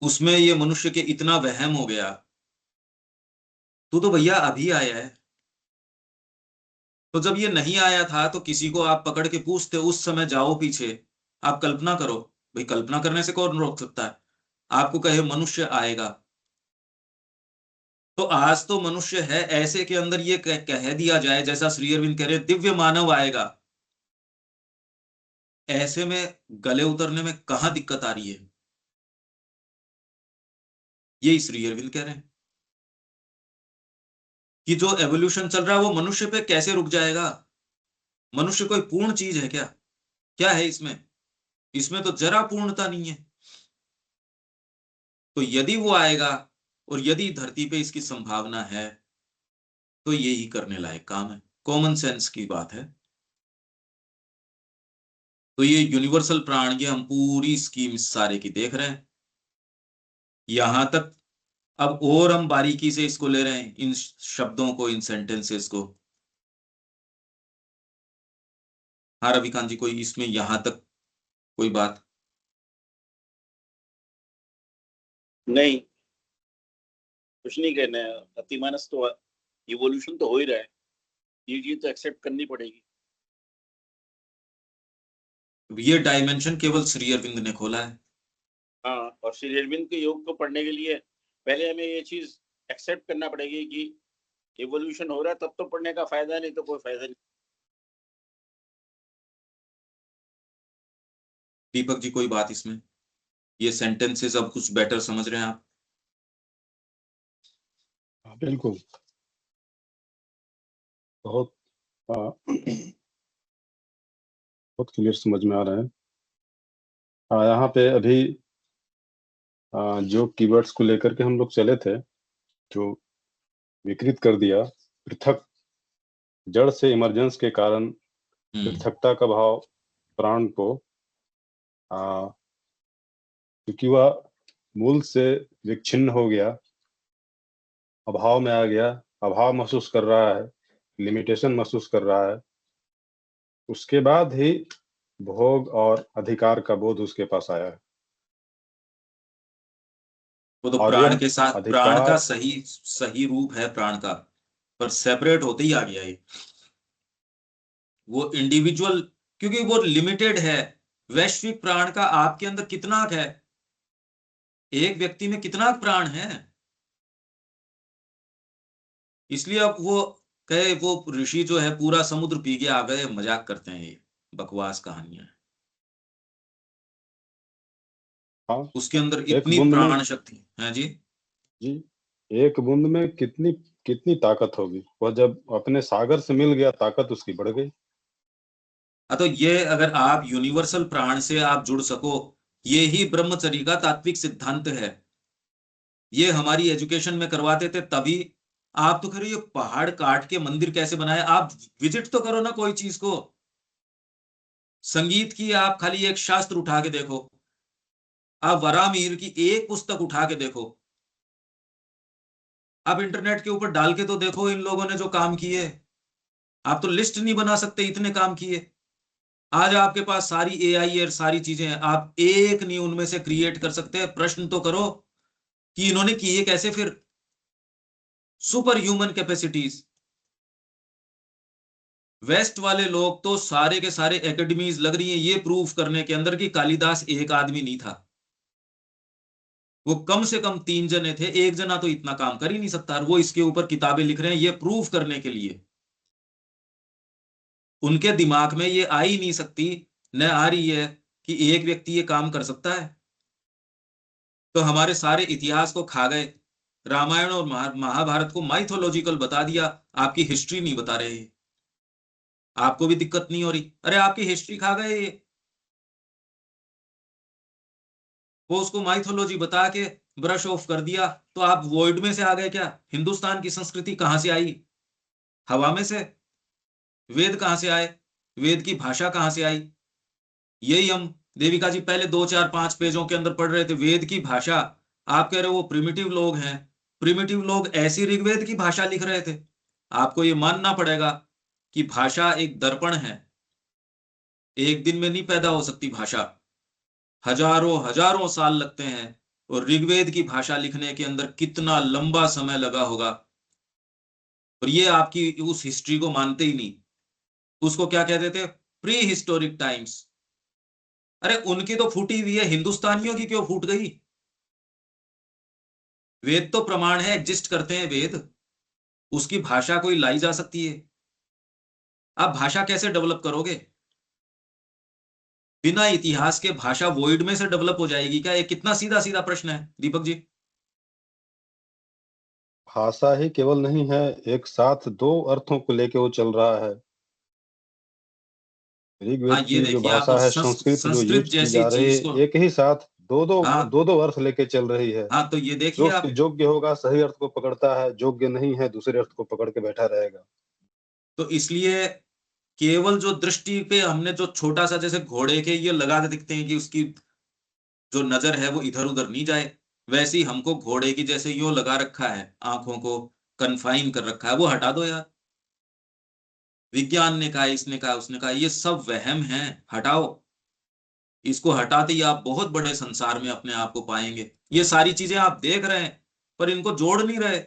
उसमें ये मनुष्य के इतना वहम हो गया, तू तो भैया अभी आया है। तो जब ये नहीं आया था तो किसी को आप पकड़ के पूछते उस समय, जाओ पीछे, आप कल्पना करो, भाई कल्पना करने से कौन रोक सकता है? आपको कहे मनुष्य आएगा, तो आज तो मनुष्य है, ऐसे के अंदर ये कह दिया जाए जैसा श्री अरविंद कह रहे दिव्य मानव आएगा, ऐसे में गले उतरने में कहां दिक्कत आ रही है? यही श्री अरविंद कह रहे हैं कि जो एवोल्यूशन चल रहा है वो मनुष्य पे कैसे रुक जाएगा? मनुष्य कोई पूर्ण चीज है क्या? क्या है इसमें? इसमें तो जरा पूर्णता नहीं है। तो यदि वो आएगा, और यदि धरती पे इसकी संभावना है, तो यही करने लायक काम है। कॉमन सेंस की बात है। तो ये यूनिवर्सल प्राण, ये हम पूरी स्कीम इस सारे की देख रहे हैं यहां तक। अब और हम बारीकी से इसको ले रहे हैं, इन शब्दों को, इन सेंटेंसेस को। हाँ रविकांत जी, कोई इसमें यहां तक कोई बात? नहीं, कुछ नहीं कहना है। अतिमानस तो इवोल्यूशन तो हो ही रहा है, ये चीज तो एक्सेप्ट करनी पड़ेगी। ये डायमेंशन केवल श्री अरविंद ने खोला है। हाँ, और श्री अरविंद के योग को पढ़ने के लिए पहले हमें ये चीज एक्सेप्ट करना पड़ेगी कि इवोल्यूशन हो रहा है, तब तो पढ़ने का फायदा, नहीं तो कोई फायदा नहीं। दीपक जी, कोई बात इसमें? ये सेंटेंसेस अब कुछ बेटर समझ रहे हैं आप? बिल्कुल, बहुत बहुत क्लियर समझ में आ रहा है। यहाँ पे अभी जो कीवर्ड्स को लेकर के हम लोग चले थे, जो विकृत कर दिया, पृथक, जड़ से इमरजेंस के कारण पृथकता का भाव प्राण को, क्योंकि वह मूल से विच्छिन्न हो गया, अभाव में आ गया, अभाव महसूस कर रहा है, लिमिटेशन महसूस कर रहा है, उसके बाद ही भोग और अधिकार का बोध उसके पास आया है। वो तो और प्राण यह के साथ, अधिकार, प्राण का सही रूप है प्राण का, पर सेपरेट होते ही आ गया ये। वो इंडिविजुअल, क्योंकि वो लिमिटेड है। वैश्विक प्राण का आपके अंदर कितना है? एक व्यक्ति में कितना प्राण है? इसलिए अब वो कहे, वो ऋषि जो है पूरा समुद्र पी के आ गए, मजाक करते हैं, ये बकवास कहानियां है। हाँ, उसके अंदर एक इतनी बूंद में, प्राण शक्ति है जी। जी, एक बूंद में कितनी कितनी ताकत होगी। वह जब अपने सागर से मिल गया, ताकत उसकी बढ़ गई। तो ये अगर आप यूनिवर्सल प्राण से आप जुड़ सको, ये ही ब्रह्मचर्य का तात्विक सिद्धांत है। ये हमारी एजुकेशन में करवाते थे तभी। आप तो कह रहे हो ये पहाड़ काट के मंदिर कैसे बनाया? आप विजिट तो करो ना कोई चीज को। संगीत की आप खाली एक शास्त्र उठा के देखो, आप वरामीर की एक पुस्तक उठा के देखो, आप इंटरनेट के ऊपर डाल के तो देखो इन लोगों ने जो काम किए। आप तो लिस्ट नहीं बना सकते, इतने काम किए। आज आपके पास सारी एआई और सारी चीजें हैं, आप एक नहीं उनमें से क्रिएट कर सकते। प्रश्न तो करो कि इन्होंने किए कैसे फिर? Super human capacities. वेस्ट वाले लोग तो सारे के सारे एकेडमीज लग रही हैं ये प्रूफ करने के अंदर कि कालिदास एक आदमी नहीं था। वो कम से कम 3 जने थे, एक जना तो इतना काम कर ही नहीं सकता। और वो इसके ऊपर किताबें लिख रहे हैं ये प्रूफ करने के लिए। उनके दिमाग में ये आ ही नहीं सकती, न आ रही है कि एक व्यक्ति ये काम कर सकता है। तो हमारे सारे इतिहास को खा गए, रामायण और महाभारत को माइथोलॉजिकल बता दिया, आपकी हिस्ट्री नहीं बता रहे। आपको भी दिक्कत नहीं हो रही? अरे आपकी हिस्ट्री खा गए ये। वो उसको माइथोलॉजी बता के ब्रश ऑफ कर दिया, तो आप वॉइड में से आ गए क्या? हिंदुस्तान की संस्कृति कहां से आई? हवा में से? वेद कहां से आए? वेद की भाषा कहां से आई? यही हम देविका जी पहले 2 4 5 पेजों के अंदर पढ़ रहे थे, वेद की भाषा। आप कह रहे हो वो प्रिमिटिव लोग हैं। प्रिमिटिव लोग ऐसी ऋग्वेद की भाषा लिख रहे थे। आपको ये मानना पड़ेगा कि भाषा एक दर्पण है, एक दिन में नहीं पैदा हो सकती भाषा। हजारों हजारों साल लगते हैं। और ऋग्वेद की भाषा लिखने के अंदर कितना लंबा समय लगा होगा। और ये आपकी उस हिस्ट्री को मानते ही नहीं। उसको क्या कहते थे? Pre historic times. अरे उनकी तो फूटी हुई है, हिंदुस्तानियों की क्यों फूट गई? वेद तो प्रमाण है, एग्जिस्ट करते हैं वेद। उसकी भाषा कोई लाई जा सकती है? आप भाषा कैसे डेवलप करोगे? बिना इतिहास के भाषा वॉइड में से डेवलप हो जाएगी क्या? ये कितना सीधा सीधा प्रश्न है दीपक जी। भाषा ही केवल नहीं है, एक साथ दो अर्थों को लेके वो चल रहा है। हाँ ऋग्वेद ये की जो देखिए आप, भाषा है, संस्कृत जो संस्कृत यूज की जैसी जा रही चीज है, को। एक ही साथ हाँ दो दो अर्थ लेके चल रही है। हाँ, तो ये देखिए जो आप। उसके योग्य होगा सही अर्थ को पकड़ता है, योग्य नहीं है दूसरे अर्थ को पकड़ के बैठा रहेगा। तो इसलिए केवल जो दृष्टि पे हमने जो छोटा सा जैसे घोड़े के ये लगा दिखते हैं कि उसकी जो नजर है वो इधर उधर नहीं जाए, वैसे ही हमको घोड़े की जैसे यो लगा रखा है, आंखों को कन्फाइन कर रखा है, वो हटा दो यार। विज्ञान ने कहा, इसने कहा, उसने कहा, ये सब वहम है, हटाओ। इसको हटाते ही आप बहुत बड़े संसार में अपने आप को पाएंगे। ये सारी चीजें आप देख रहे हैं पर इनको जोड़ नहीं रहे,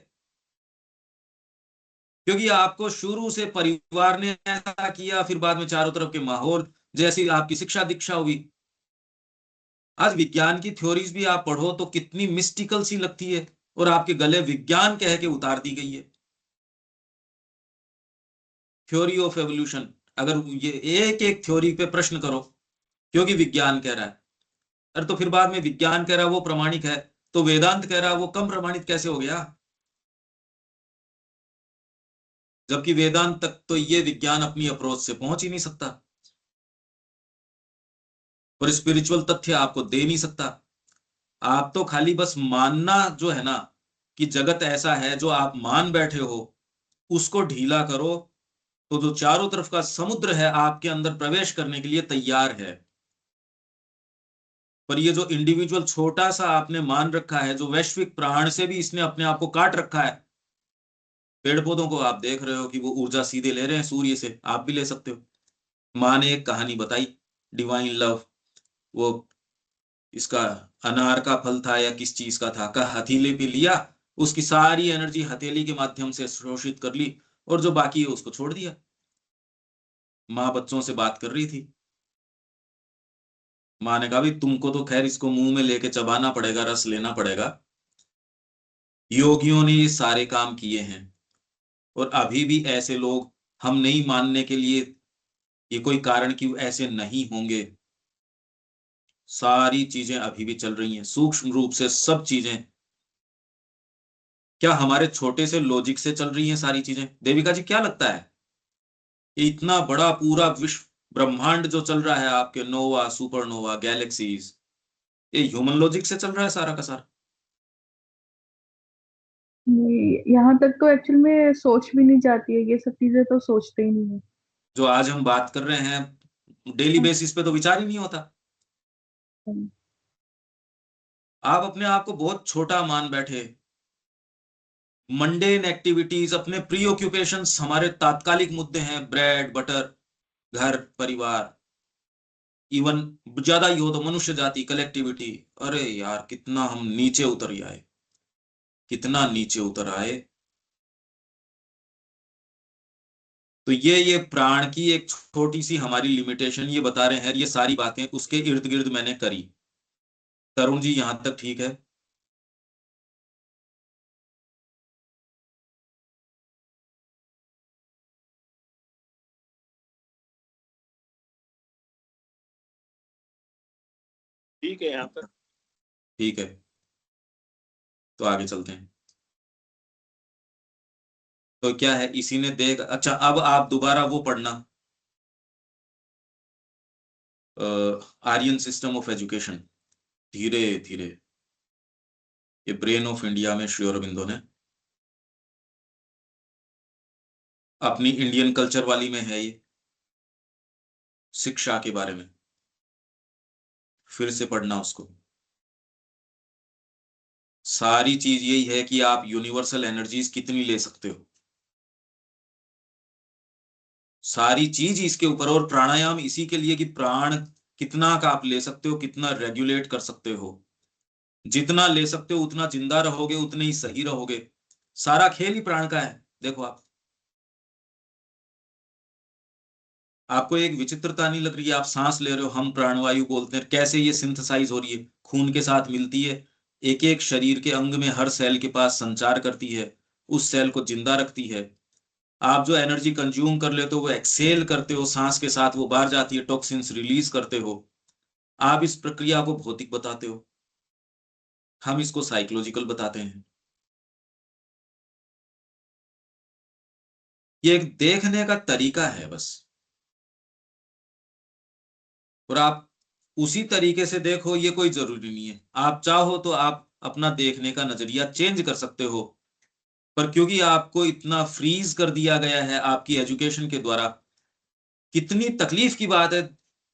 क्योंकि आपको शुरू से परिवार ने ऐसा किया, फिर बाद में चारों तरफ के माहौल, जैसी आपकी शिक्षा दीक्षा हुई। आज विज्ञान की थ्योरीज भी आप पढ़ो तो कितनी मिस्टिकल सी लगती है, और आपके गले विज्ञान कह के उतार दी गई है। थ्योरी ऑफ एवोल्यूशन, अगर ये एक एक थ्योरी पे प्रश्न करो, क्योंकि विज्ञान कह रहा है, अरे तो फिर बाद में विज्ञान कह रहा है वो प्रमाणिक है, तो वेदांत कह रहा है वो कम प्रमाणित कैसे हो गया? जबकि वेदांत तक तो ये विज्ञान अपनी अप्रोच से पहुंच ही नहीं सकता, और स्पिरिचुअल तथ्य आपको दे नहीं सकता। आप तो खाली बस मानना जो है ना, कि जगत ऐसा है, जो आप मान बैठे हो, उसको ढीला करो तो जो चारों तरफ का समुद्र है आपके अंदर प्रवेश करने के लिए तैयार है। पर ये जो इंडिविजुअल छोटा सा आपने मान रखा है, जो वैश्विक प्राण से भी इसने अपने आप को काट रखा है। पेड़ पौधों को आप देख रहे हो कि वो ऊर्जा सीधे ले रहे हैं सूर्य से, आप भी ले सकते हो। माँ ने एक कहानी बताई, डिवाइन लव, वो इसका अनार का फल था या किस चीज का था, का हथेली पे लिया, उसकी सारी एनर्जी हथेली के माध्यम से शोषित कर ली, और जो बाकी है उसको छोड़ दिया। माँ बच्चों से बात कर रही थी। माँ ने कहा, भाई तुमको तो खैर इसको मुंह में लेके चबाना पड़ेगा, रस लेना पड़ेगा, योगियों ने ये सारे काम किए हैं, और अभी भी ऐसे लोग, हम नहीं मानने के लिए ये कोई कारण कि ऐसे नहीं होंगे। सारी चीजें अभी भी चल रही हैं, सूक्ष्म रूप से सब चीजें। क्या हमारे छोटे से लॉजिक से चल रही हैं सारी चीजें? देविका जी, क्या लगता है ये इतना बड़ा पूरा विश्व ब्रह्मांड जो चल रहा है, आपके नोवा, सुपरनोवा, गैलेक्सीज, ये ह्यूमन लॉजिक से चल रहा है सारा का सारा? यहाँ तक तो एक्चुअल में सोच भी नहीं जाती है, ये सब चीजें तो सोचते ही नहीं है। जो आज हम बात कर रहे हैं डेली बेसिस पे तो विचार ही नहीं होता। आप अपने आप को बहुत छोटा मान बैठे। मंडेन एक्टिविटीज, अपने प्री ऑक्यूपेशंस, हमारे तात्कालिक मुद्दे हैं, ब्रेड बटर, घर परिवार, इवन ज्यादा ही हो तो मनुष्य जाति, कलेक्टिविटी। अरे यार, कितना हम नीचे उतर आए, कितना नीचे उतर आए। तो ये प्राण की एक छोटी सी हमारी लिमिटेशन ये बता रहे हैं, ये सारी बातें उसके इर्द गिर्द मैंने करी। तरुण जी, यहां तक ठीक है? ठीक है यहाँ तक। ठीक है, तो आगे चलते हैं। तो क्या है, इसी ने देख, अच्छा अब आप दोबारा वो पढ़ना, आर्यन सिस्टम ऑफ एजुकेशन, धीरे धीरे। ये ब्रेन ऑफ इंडिया में श्री अरबिंदो ने, अपनी इंडियन कल्चर वाली में है ये, शिक्षा के बारे में। फिर से पढ़ना उसको। सारी चीज यही है कि आप यूनिवर्सल एनर्जीज कितनी ले सकते हो, सारी चीज इसके ऊपर। और प्राणायाम इसी के लिए कि प्राण कितना का आप ले सकते हो, कितना रेगुलेट कर सकते हो। जितना ले सकते हो उतना जिंदा रहोगे, उतने ही सही रहोगे। सारा खेल ही प्राण का है। देखो आपको एक विचित्रता नहीं लग रही है? आप सांस ले रहे हो, हम प्राणवायु बोलते हैं, कैसे ये सिंथेसाइज हो रही है, खून के साथ मिलती है, एक एक शरीर के अंग में हर सेल के पास संचार करती है, उस सेल को जिंदा रखती है। आप जो एनर्जी कंज्यूम कर लेते हो वो एक्सेल करते हो, सांस के साथ वो बाहर जाती है, टॉक्सिन्स रिलीज करते हो। आप इस प्रक्रिया को भौतिक बताते हो, हम इसको साइकोलॉजिकल बताते हैं। ये एक देखने का तरीका है बस, और आप उसी तरीके से देखो, ये कोई जरूरी नहीं है। आप चाहो तो आप अपना देखने का नजरिया चेंज कर सकते हो। पर क्योंकि आपको इतना फ्रीज कर दिया गया है आपकी एजुकेशन के द्वारा, कितनी तकलीफ की बात है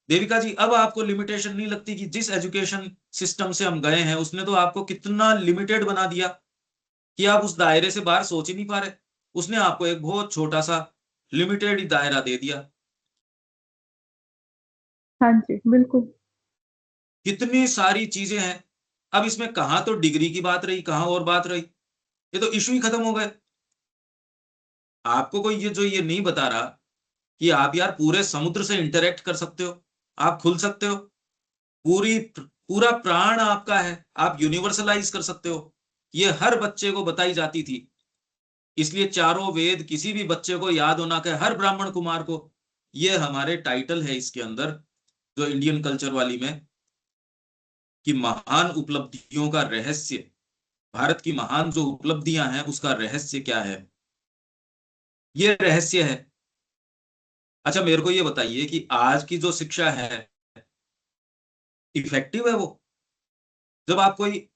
देविका जी। अब आपको लिमिटेशन नहीं लगती कि जिस एजुकेशन सिस्टम से हम गए हैं उसने तो आपको कितना लिमिटेड बना दिया कि आप उस दायरे से बाहर सोच ही नहीं पा रहे। उसने आपको एक बहुत छोटा सा लिमिटेड ही दायरा दे दिया। हाँ जी, बिल्कुल। कितनी सारी चीजें हैं। अब इसमें कहां तो डिग्री की बात रही, कहां और बात रही, ये तो इशू ही खत्म हो गए। आपको कोई ये नहीं बता रहा कि आप यार पूरे समुद्र से इंटरेक्ट कर सकते हो, आप खुल सकते हो, पूरा प्राण आपका है, आप यूनिवर्सलाइज कर सकते हो। ये हर बच्चे को बताई जाती थी। इसलिए चारों वेद किसी भी बच्चे को याद होना के, हर ब्राह्मण कुमार को, ये हमारे टाइटल है इसके अंदर जो इंडियन कल्चर वाली में, कि महान उपलब्धियों का रहस्य, भारत की महान जो उपलब्धियां हैं उसका रहस्य क्या है, ये रहस्य है। अच्छा मेरे को ये बताइए कि आज की जो शिक्षा है इफेक्टिव है वो? जब आप कोई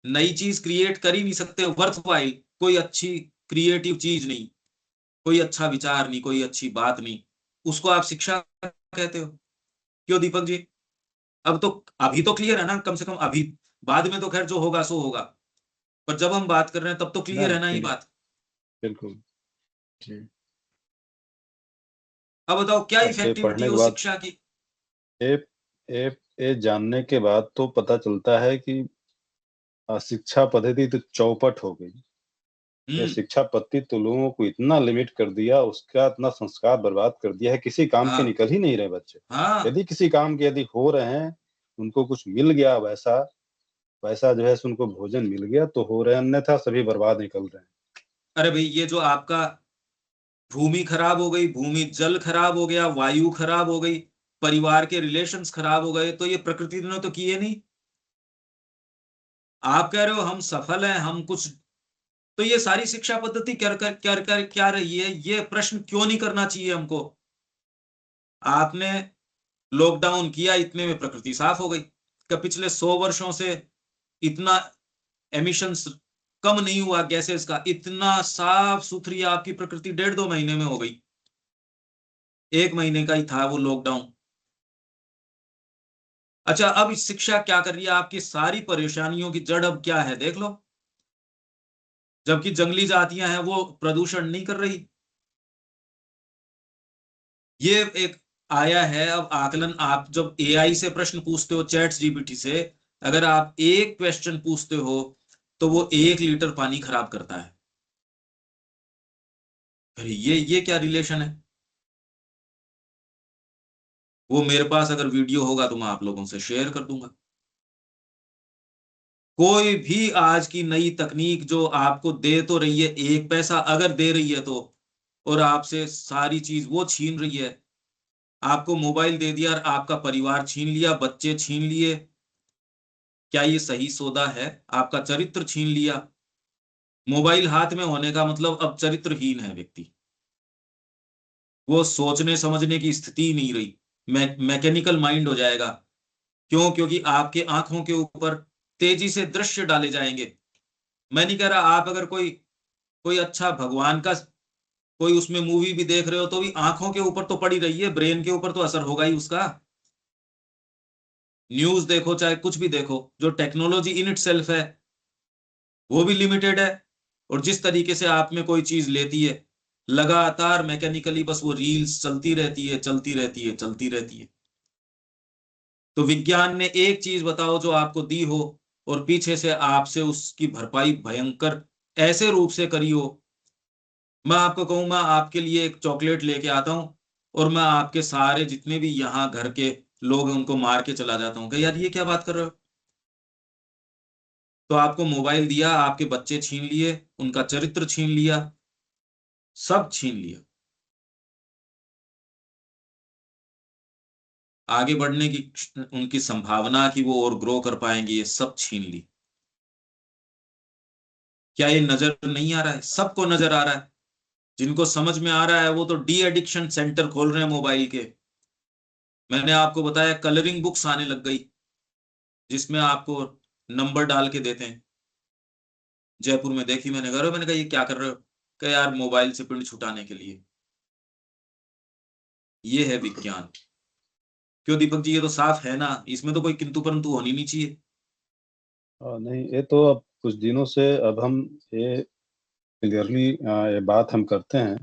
नई चीज क्रिएट कर ही नहीं सकते, वर्थ वाइल कोई अच्छी क्रिएटिव चीज नहीं, कोई अच्छा विचार नहीं, कोई अच्छी बात नहीं, उसको आप शिक्षा कहते हो? क्यों दीपक जी? अब तो अभी तो क्लियर है ना, कम से कम अभी। बाद में तो खैर जो होगा सो होगा, पर जब हम बात कर रहे हैं तब तो ना क्लियर है ना ये क्लियर, बात। बिल्कुल जी। अब बताओ क्या अब ये इफेक्टिविटी पढ़ने के हो बाद, शिक्षा की? ये ये ये जानने के बाद तो पता चलता है कि शिक्षा पद्धति तो चौपट हो गई। ये हम्म। शिक्षा पद्धति तो लोगों को इतना लिमिट कर दिया, उसका इतना संस्कार बर्बाद कर दिया है, किसी काम के हाँ निकल ही नहीं रहे बच्चे। हाँ। यदि किसी काम के यदि हो रहे हैं, उनको कुछ मिल गया वैसा वैसा जो है सो उनको भोजन मिल गया तो हो रहे हैं, अन्यथा सभी बर्बाद निकल रहे हैं। अरे भाई ये जो आपका भूमि खराब हो गई, भूमि जल खराब हो गया, वायु खराब हो गई, परिवार के रिलेशंस खराब हो गए, तो ये प्रकृति ने तो किए नहीं। आप कह रहे हो हम सफल हैं, हम कुछ, तो ये सारी शिक्षा पद्धति क्या रही है, ये प्रश्न क्यों नहीं करना चाहिए हमको? आपने लॉकडाउन किया, इतने में प्रकृति साफ हो गई। क्या पिछले 100 वर्षों से इतना एमिशंस कम नहीं हुआ गैसेस का? इतना साफ सुथरी आपकी प्रकृति 1.5-2 महीने में हो गई। 1 महीने का ही था वो लॉकडाउन। अच्छा अब इस शिक्षा क्या कर रही है? आपकी सारी परेशानियों की जड़ अब क्या है देख लो। जबकि जंगली जातियां हैं वो प्रदूषण नहीं कर रही। ये एक आया है अब आकलन। आप जब एआई से प्रश्न पूछते हो, चैट जीपीटी से, अगर आप एक क्वेश्चन पूछते हो तो वो 1 लीटर पानी खराब करता है। अरे ये क्या रिलेशन है? वो मेरे पास अगर वीडियो होगा तो मैं आप लोगों से शेयर कर दूंगा। कोई भी आज की नई तकनीक जो आपको दे तो रही है, 1 पैसा अगर दे रही है तो, और आपसे सारी चीज वो छीन रही है। आपको मोबाइल दे दिया और आपका परिवार छीन लिया, बच्चे छीन लिए, क्या ये सही सौदा है? आपका चरित्र छीन लिया। मोबाइल हाथ में होने का मतलब अब चरित्रहीन है व्यक्ति, वो सोचने समझने की स्थिति नहीं रही, मैकेनिकल माइंड हो जाएगा। क्यों? क्योंकि आपके आंखों के ऊपर तेजी से दृश्य डाले जाएंगे। मैं नहीं कह रहा, आप अगर कोई कोई अच्छा भगवान का कोई उसमें मूवी भी देख रहे हो तो भी आंखों के ऊपर तो पड़ी रही है, ब्रेन के ऊपर तो असर होगा ही उसका। न्यूज देखो चाहे कुछ भी देखो, जो टेक्नोलॉजी इन इट सेल्फ है वो भी लिमिटेड है। और जिस तरीके से आप में कोई चीज लेती है लगातार मैकेनिकली, बस वो रील्स चलती रहती है, चलती रहती है, चलती रहती है। तो विज्ञान ने एक चीज बताओ जो आपको दी हो और पीछे से आपसे उसकी भरपाई भयंकर ऐसे रूप से करी हो। मैं आपको कहूँ, मैं आपके लिए एक चॉकलेट लेके आता हूँ और मैं आपके सारे जितने भी यहाँ घर के लोग हैं उनको मार के चला जाता हूँ कि यार ये क्या बात कर रहे हो? तो आपको मोबाइल दिया, आपके बच्चे छीन लिए, उनका चरित्र छीन लिया, सब छीन लिया। आगे बढ़ने की उनकी संभावना कि वो और ग्रो कर पाएंगे, ये सब छीन ली। क्या ये नजर नहीं आ रहा है? सबको नजर आ रहा है। जिनको समझ में आ रहा है वो तो डी एडिक्शन सेंटर खोल रहे हैं मोबाइल के। मैंने आपको बताया कलरिंग बुक्स आने लग गई जिसमें आपको नंबर डाल के देते हैं। जयपुर में देखी मैंने, घर मैंने कहा ये क्या कर रहे हो? कहा यार मोबाइल से पिंड छुटाने के लिए। ये है विज्ञान। क्यों दीपक जी, ये तो साफ है ना, इसमें तो कोई किंतु परंतु होनी नहीं चाहिए। नहीं, ये तो अब कुछ दिनों से अब हम ये क्लियरली ये बात हम करते हैं,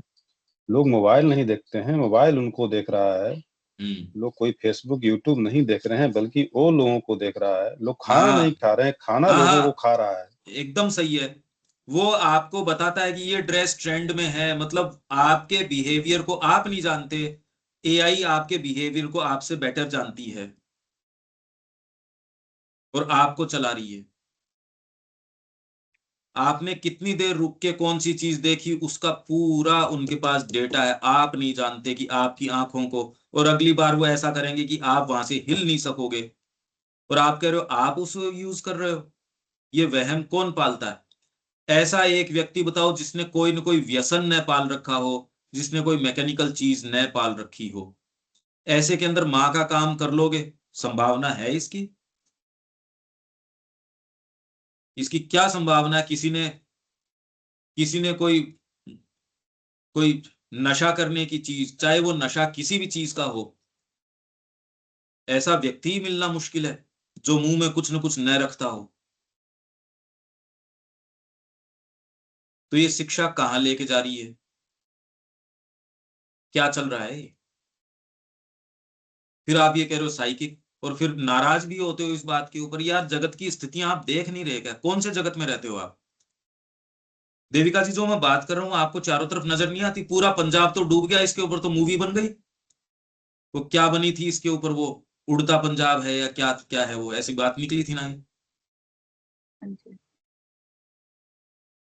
लोग मोबाइल नहीं देखते हैं, मोबाइल उनको देख रहा है। लोग कोई फेसबुक यूट्यूब नहीं देख रहे हैं, बल्कि वो लोगों को देख रहा है। लोग खाना हाँ नहीं खा रहे हैं, खाना हाँ लोगों को हाँ, खा रहा है। एकदम सही है। वो आपको बताता है कि ये ड्रेस ट्रेंड में है, मतलब आपके बिहेवियर को आप नहीं जानते, एआई आपके बिहेवियर को आपसे बेटर जानती है और आपको चला रही है। आपने कितनी देर रुक के कौन सी चीज देखी, उसका पूरा उनके पास डेटा है। आप नहीं जानते कि आपकी आंखों को, और अगली बार वो ऐसा करेंगे कि आप वहां से हिल नहीं सकोगे, और आप कह रहे हो आप उसको यूज कर रहे हो। ये वहम कौन पालता है? ऐसा एक व्यक्ति बताओ जिसने कोई न कोई व्यसन न पाल रखा हो, जिसने कोई मैकेनिकल चीज न पाल रखी हो। ऐसे के अंदर माँ का काम कर लोगे? संभावना है इसकी? इसकी क्या संभावना है? किसी ने कोई कोई नशा करने की चीज, चाहे वो नशा किसी भी चीज का हो, ऐसा व्यक्ति ही मिलना मुश्किल है जो मुंह में कुछ न कुछ न रखता हो। तो ये शिक्षा कहां लेके जा रही है? क्या चल रहा है ये? फिर आप ये कह रहे हो साइकिक, और फिर नाराज भी होते हो इस बात के ऊपर। यार जगत की स्थितियां आप देख नहीं रहे क्या? कौन से जगत में रहते हो आप? देविका जी, जो मैं बात कर रहा हूं आपको चारों तरफ नजर नहीं आती? पूरा पंजाब तो डूब गया, इसके ऊपर तो मूवी बन गई। वो क्या बनी थी इसके ऊपर, वो उड़ता पंजाब है या क्या क्या है, वो ऐसी बात निकली थी ना ये। हाँ जी।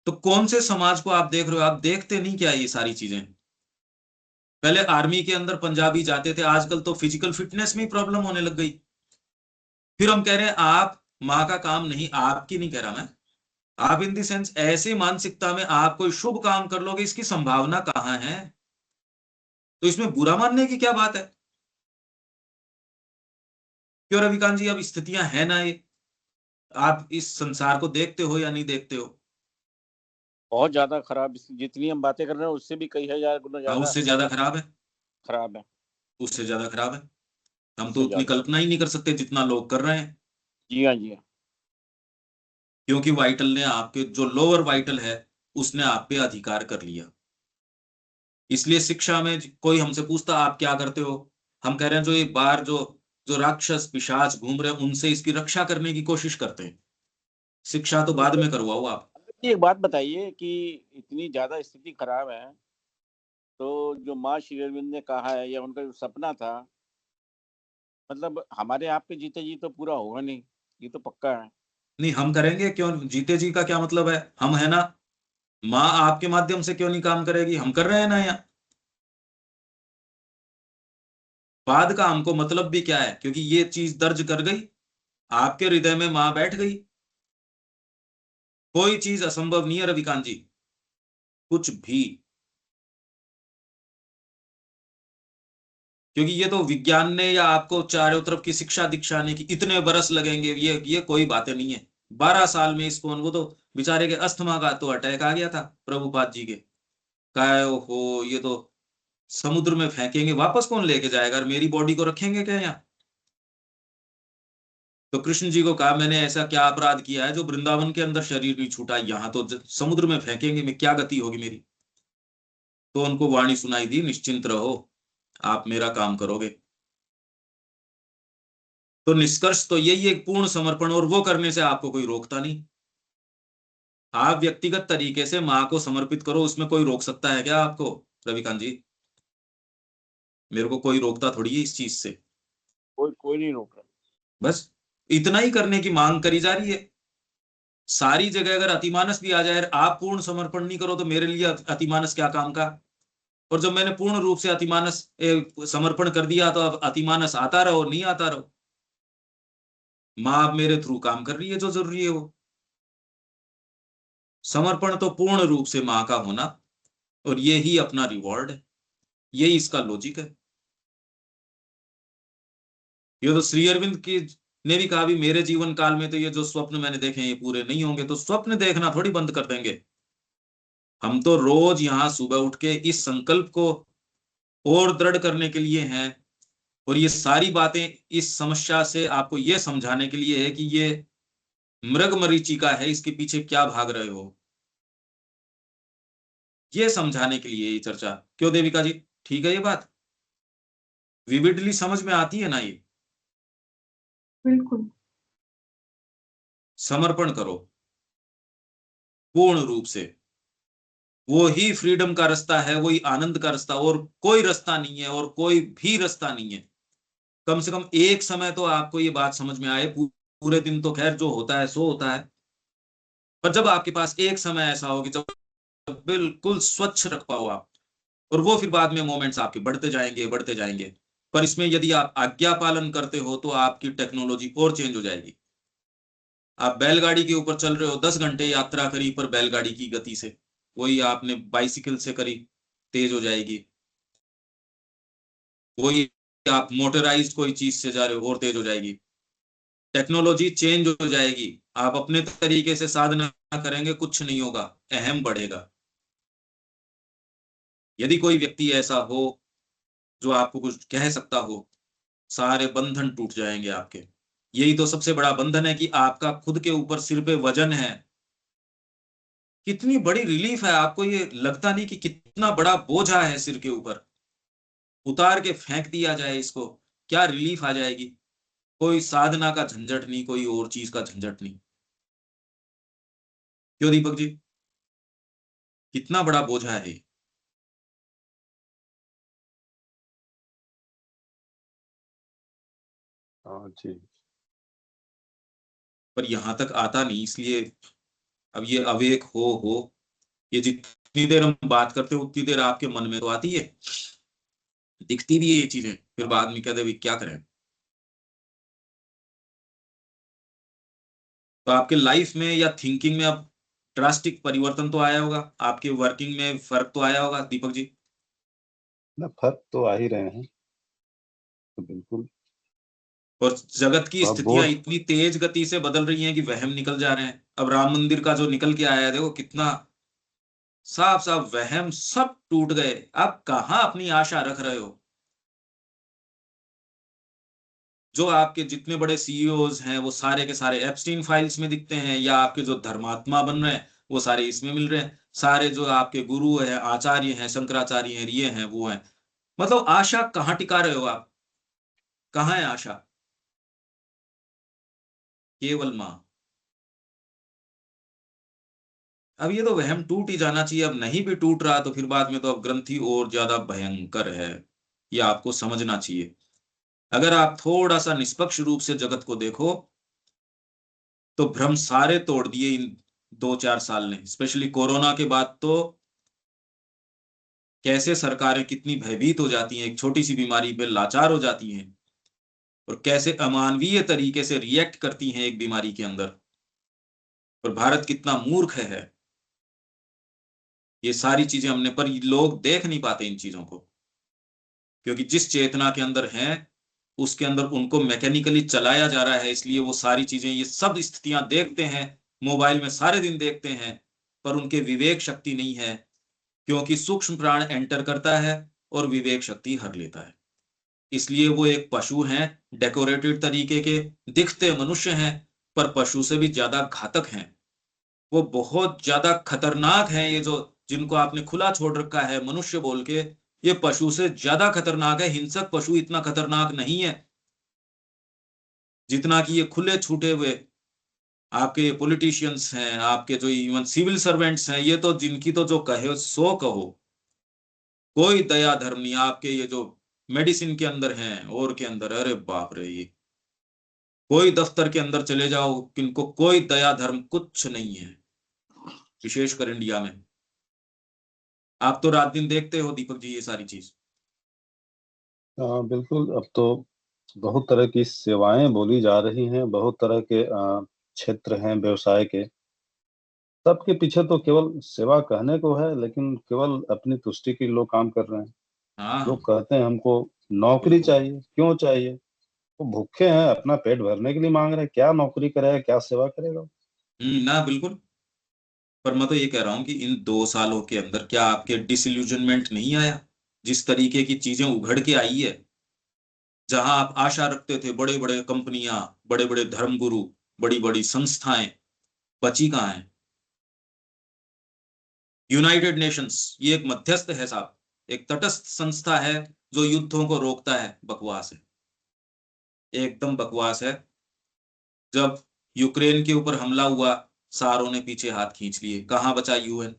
तो कौन से समाज को आप देख रहे हो? आप देखते नहीं क्या ये सारी चीजें? पहले आर्मी के अंदर पंजाबी जाते थे, आजकल तो फिजिकल फिटनेस में ही प्रॉब्लम होने लग गई। फिर हम कह रहे हैं आप माँ का काम नहीं, आपकी नहीं कह रहा मैं, आप इन दी सेंस ऐसे मानसिकता में आप कोई शुभ काम कर लोगे, इसकी संभावना कहाँ है? तो इसमें बुरा मानने की क्या बात है? क्यों रविकांत जी, अब स्थितियां है ना ये, आप इस संसार को देखते हो या नहीं देखते हो? बहुत ज्यादा खराब, जितनी हम बातें कर रहे हैं उससे भी कई हजार गुना ज्यादा उससे ज्यादा खराब है। खराब है। उससे ज्यादा खराब है। हम तो उससे उतनी ज्यादा। कल्पना ही नहीं कर सकते जितना लोग कर रहे हैं। जी हाँ, जी हाँ। क्योंकि वाइटल ने आपके जो लोअर वाइटल है, उसने आप पे अधिकार कर लिया। इसलिए शिक्षा में कोई हमसे पूछता आप क्या करते हो, हम कह रहे हैं जो ये बाहर जो जो राक्षस पिशाच घूम रहे हैं, उनसे इसकी रक्षा करने की कोशिश करते हैं। शिक्षा तो बाद में करवाओ आप। एक बात बताइए कि इतनी ज्यादा स्थिति खराब है, तो जो माँ श्री अरविंद ने कहा है या उनका जो सपना था, मतलब हमारे आपके जीते जी तो पूरा होगा नहीं, ये तो पक्का है। नहीं, हम करेंगे क्यों? जीते जी का क्या मतलब है? हम है ना। माँ आपके माध्यम से क्यों नहीं काम करेगी? हम कर रहे हैं ना यहाँ। बाद का हमको मतलब भी क्या है, क्योंकि ये चीज दर्ज कर गई आपके हृदय में, माँ बैठ गई। कोई चीज असंभव नहीं है रविकांत जी, कुछ भी। क्योंकि ये तो विज्ञान ने या आपको चारों तरफ की शिक्षा दीक्षा ने कि इतने बरस लगेंगे, ये कोई बातें नहीं है। 12 साल में इसको, वो तो बेचारे के अस्थमा का तो अटैक आ गया था प्रभुपाद जी के। कहा हो ये तो समुद्र में फेंकेंगे, वापस कौन लेके जाएगा? और मेरी बॉडी को रखेंगे क्या यहाँ? तो कृष्ण जी को कहा मैंने ऐसा क्या अपराध किया है जो वृंदावन के अंदर शरीर नहीं छूटा, यहाँ तो समुद्र में फेंकेंगे, मैं क्या गति होगी मेरी? तो उनको वाणी सुनाई दी, निश्चिंत रहो, आप मेरा काम करोगे। तो निष्कर्ष तो यही है, पूर्ण समर्पण, और वो करने से आपको कोई रोकता नहीं। आप व्यक्तिगत तरीके से माँ को समर्पित करो, उसमें कोई रोक सकता है क्या आपको रविकांत जी? मेरे को कोई रोकता थोड़ी है इस चीज से। कोई कोई नहीं रोक रहा। बस इतना ही करने की मांग करी जा रही है। सारी जगह अगर अतिमानस भी आ जाए, आप पूर्ण समर्पण नहीं करो तो मेरे लिए अतिमानस क्या काम का? और जब मैंने पूर्ण रूप से अतिमानस समर्पण कर दिया, तो अब अतिमानस आता रहो, नहीं आता रहो। माँ अब मेरे थ्रू काम कर रही है जो जरूरी है वो। समर्पण तो पूर्ण रूप से माँ का होना, और ये ही अपना रिवॉर्ड है, यही इसका लॉजिक है। ये तो श्री अरविंद की ने भी कहा भी मेरे जीवन काल में तो ये जो स्वप्न मैंने देखे हैं ये पूरे नहीं होंगे, तो स्वप्न देखना थोड़ी बंद कर देंगे। हम तो रोज यहाँ सुबह उठ के इस संकल्प को और दृढ़ करने के लिए हैं, और ये सारी बातें इस समस्या से आपको ये समझाने के लिए है कि ये मृग मरीचिका है, इसके पीछे क्या भाग रहे हो, ये समझाने के लिए ये चर्चा। क्यों देविका जी, ठीक है ये बात? विविडली समझ में आती है ना ये? बिल्कुल। समर्पण करो पूर्ण रूप से, वो ही फ्रीडम का रास्ता है, वही आनंद का रास्ता, और कोई रास्ता नहीं है, और कोई भी रास्ता नहीं है। कम से कम एक समय तो आपको ये बात समझ में आए। पूरे दिन तो खैर जो होता है सो होता है, पर जब आपके पास एक समय ऐसा हो कि जब बिल्कुल स्वच्छ रख पाओ आप, और वो फिर बाद में मोमेंट्स आपके बढ़ते जाएंगे बढ़ते जाएंगे। पर इसमें यदि आप आज्ञा पालन करते हो तो आपकी टेक्नोलॉजी और चेंज हो जाएगी। आप बैलगाड़ी के ऊपर चल रहे हो, 10 घंटे यात्रा करी पर बैलगाड़ी की गति से, वही आपने बाइसिकल से करी, तेज हो जाएगी। वही आप मोटराइज्ड कोई चीज से जा रहे हो और तेज हो जाएगी। टेक्नोलॉजी चेंज हो जाएगी, आप अपने तरीके से साधना करेंगे, कुछ नहीं होगा, अहम बढ़ेगा। यदि कोई व्यक्ति ऐसा हो जो आपको कुछ कह सकता हो, सारे बंधन टूट जाएंगे आपके। यही तो सबसे बड़ा बंधन है कि आपका खुद के ऊपर सिर पे वजन है। कितनी बड़ी रिलीफ है, आपको ये लगता नहीं कि कितना बड़ा बोझा है सिर के ऊपर। उतार के फेंक दिया जाए इसको, क्या रिलीफ आ जाएगी। कोई साधना का झंझट नहीं, कोई और चीज का झंझट नहीं। क्यों दीपक जी, कितना बड़ा बोझा है। हाँ जी। पर यहां तक आता नहीं, इसलिए अब ये अवेक हो, ये जितनी देर हम बात करते हैं उतनी देर आपके मन में तो आती है, दिखती भी है ये चीजें, फिर बाद में कहते भी क्या करें। तो आपके लाइफ में या थिंकिंग में अब ड्रास्टिक परिवर्तन तो आया होगा, आपके वर्किंग में फर्क तो आया होगा दीपक जी? ना, फर्क तो आ ही रहे हैं, तो बिल्कुल। और जगत की थोड़ा स्थितियां बोझ। इतनी तेज गति से बदल रही हैं कि वहम निकल जा रहे हैं। अब राम मंदिर का जो निकल के आया है, देखो कितना साफ साफ वहम सब टूट गए। आप कहां अपनी आशा रख रहे हो? जो आपके जितने बड़े सीईओज हैं वो सारे के सारे एप्स्टीन फाइल्स में दिखते हैं, या आपके जो धर्मात्मा बन रहे हैं वो सारे इसमें मिल रहे हैं। सारे जो आपके गुरु हैं, आचार्य हैं, शंकराचार्य हैं, ये हैं वो हैं। मतलब आशा कहाँ टिका रहे हो आप? कहाँ है आशा? केवल माँ। अब ये तो वहम टूट ही जाना चाहिए। अब नहीं भी टूट रहा तो फिर बाद में तो अब ग्रंथि और ज्यादा भयंकर है, ये आपको समझना चाहिए। अगर आप थोड़ा सा निष्पक्ष रूप से जगत को देखो तो भ्रम सारे तोड़ दिए इन 2-4 साल ने, स्पेशली कोरोना के बाद। तो कैसे सरकारें कितनी भयभीत हो जाती हैं, एक छोटी सी बीमारी पे लाचार हो जाती हैं, और कैसे अमानवीय तरीके से रिएक्ट करती हैं एक बीमारी के अंदर। और भारत कितना मूर्ख है, ये सारी चीजें हमने, पर लोग देख नहीं पाते इन चीजों को, क्योंकि जिस चेतना के अंदर हैं उसके अंदर उनको मैकेनिकली चलाया जा रहा है। इसलिए वो सारी चीजें, ये सब स्थितियां देखते हैं, मोबाइल में सारे दिन देखते हैं, पर उनके विवेक शक्ति नहीं है, क्योंकि सूक्ष्म प्राण एंटर करता है और विवेक शक्ति हर लेता है। इसलिए वो एक पशु हैं, डेकोरेटेड तरीके के दिखते मनुष्य हैं, पर पशु से भी ज्यादा घातक हैं। वो बहुत ज्यादा खतरनाक हैं, ये जो जिनको आपने खुला छोड़ रखा है मनुष्य बोल के, ये पशु से ज्यादा खतरनाक है। हिंसक पशु इतना खतरनाक नहीं है जितना कि ये खुले छूटे हुए आपके पॉलिटिशियंस हैं, आपके जो इवन सिविल सर्वेंट्स हैं। ये तो जिनकी तो जो कहे सो कहो, कोई दया धर्म नहीं। आपके ये जो मेडिसिन के अंदर हैं और के अंदर, अरे बाप रे, ये कोई दफ्तर के अंदर चले जाओ, किनको कोई दया धर्म कुछ नहीं है, विशेषकर इंडिया में। आप तो रात दिन देखते हो दीपक जी ये सारी चीज। बिल्कुल। अब तो बहुत तरह की सेवाएं बोली जा रही हैं, बहुत तरह के क्षेत्र हैं व्यवसाय के। सबके पीछे तो केवल सेवा कहने को है, लेकिन केवल अपनी तुष्टि के लिए लोग काम कर रहे हैं। हाँ लोग कहते हैं हमको नौकरी चाहिए। क्यों चाहिए? वो भूखे हैं, अपना पेट भरने के लिए मांग रहे हैं, क्या नौकरी करेगा, क्या सेवा करेगा? ना बिल्कुल। पर मैं तो ये कह रहा हूँ कि इन 2 सालों के अंदर क्या आपके डिसइल्यूजनमेंट नहीं आया? जिस तरीके की चीजें उघड़ के आई है, जहां आप आशा रखते थे, बड़े बड़े कंपनियां, बड़े बड़े धर्मगुरु, बड़ी बड़ी संस्थाएं, बची कहाँ हैं? यूनाइटेड नेशंस, ये एक मध्यस्थ है साहब, एक तटस्थ संस्था है जो युद्धों को रोकता है। बकवास है, एकदम बकवास है। जब यूक्रेन के ऊपर हमला हुआ, सारों ने पीछे हाथ खींच लिए। कहां बचा यूएन?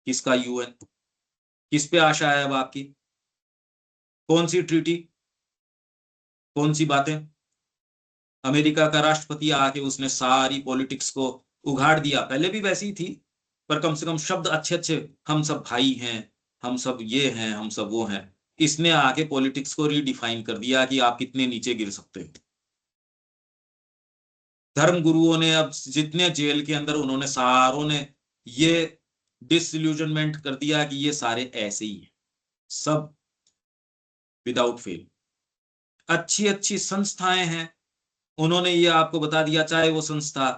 किसका यूएन? किस पे आशा है अब आपकी? कौन सी ट्रीटी, कौन सी बातें? अमेरिका का राष्ट्रपति आके उसने सारी पॉलिटिक्स को उघाड़ दिया। पहले भी वैसी ही थी, पर कम से कम शब्द अच्छे अच्छे, हम सब भाई हैं, हम सब ये हैं, हम सब वो हैं। इसने आके पॉलिटिक्स को रीडिफाइन कर दिया कि आप कितने नीचे गिर सकते हैं। धर्म गुरुओं ने अब जितने जेल के अंदर, उन्होंने सारों ने ये डिसइल्यूजनमेंट कर दिया कि ये सारे ऐसे ही हैं, सब विदाउट फेल। अच्छी अच्छी संस्थाएं हैं, उन्होंने ये आपको बता दिया, चाहे वो संस्था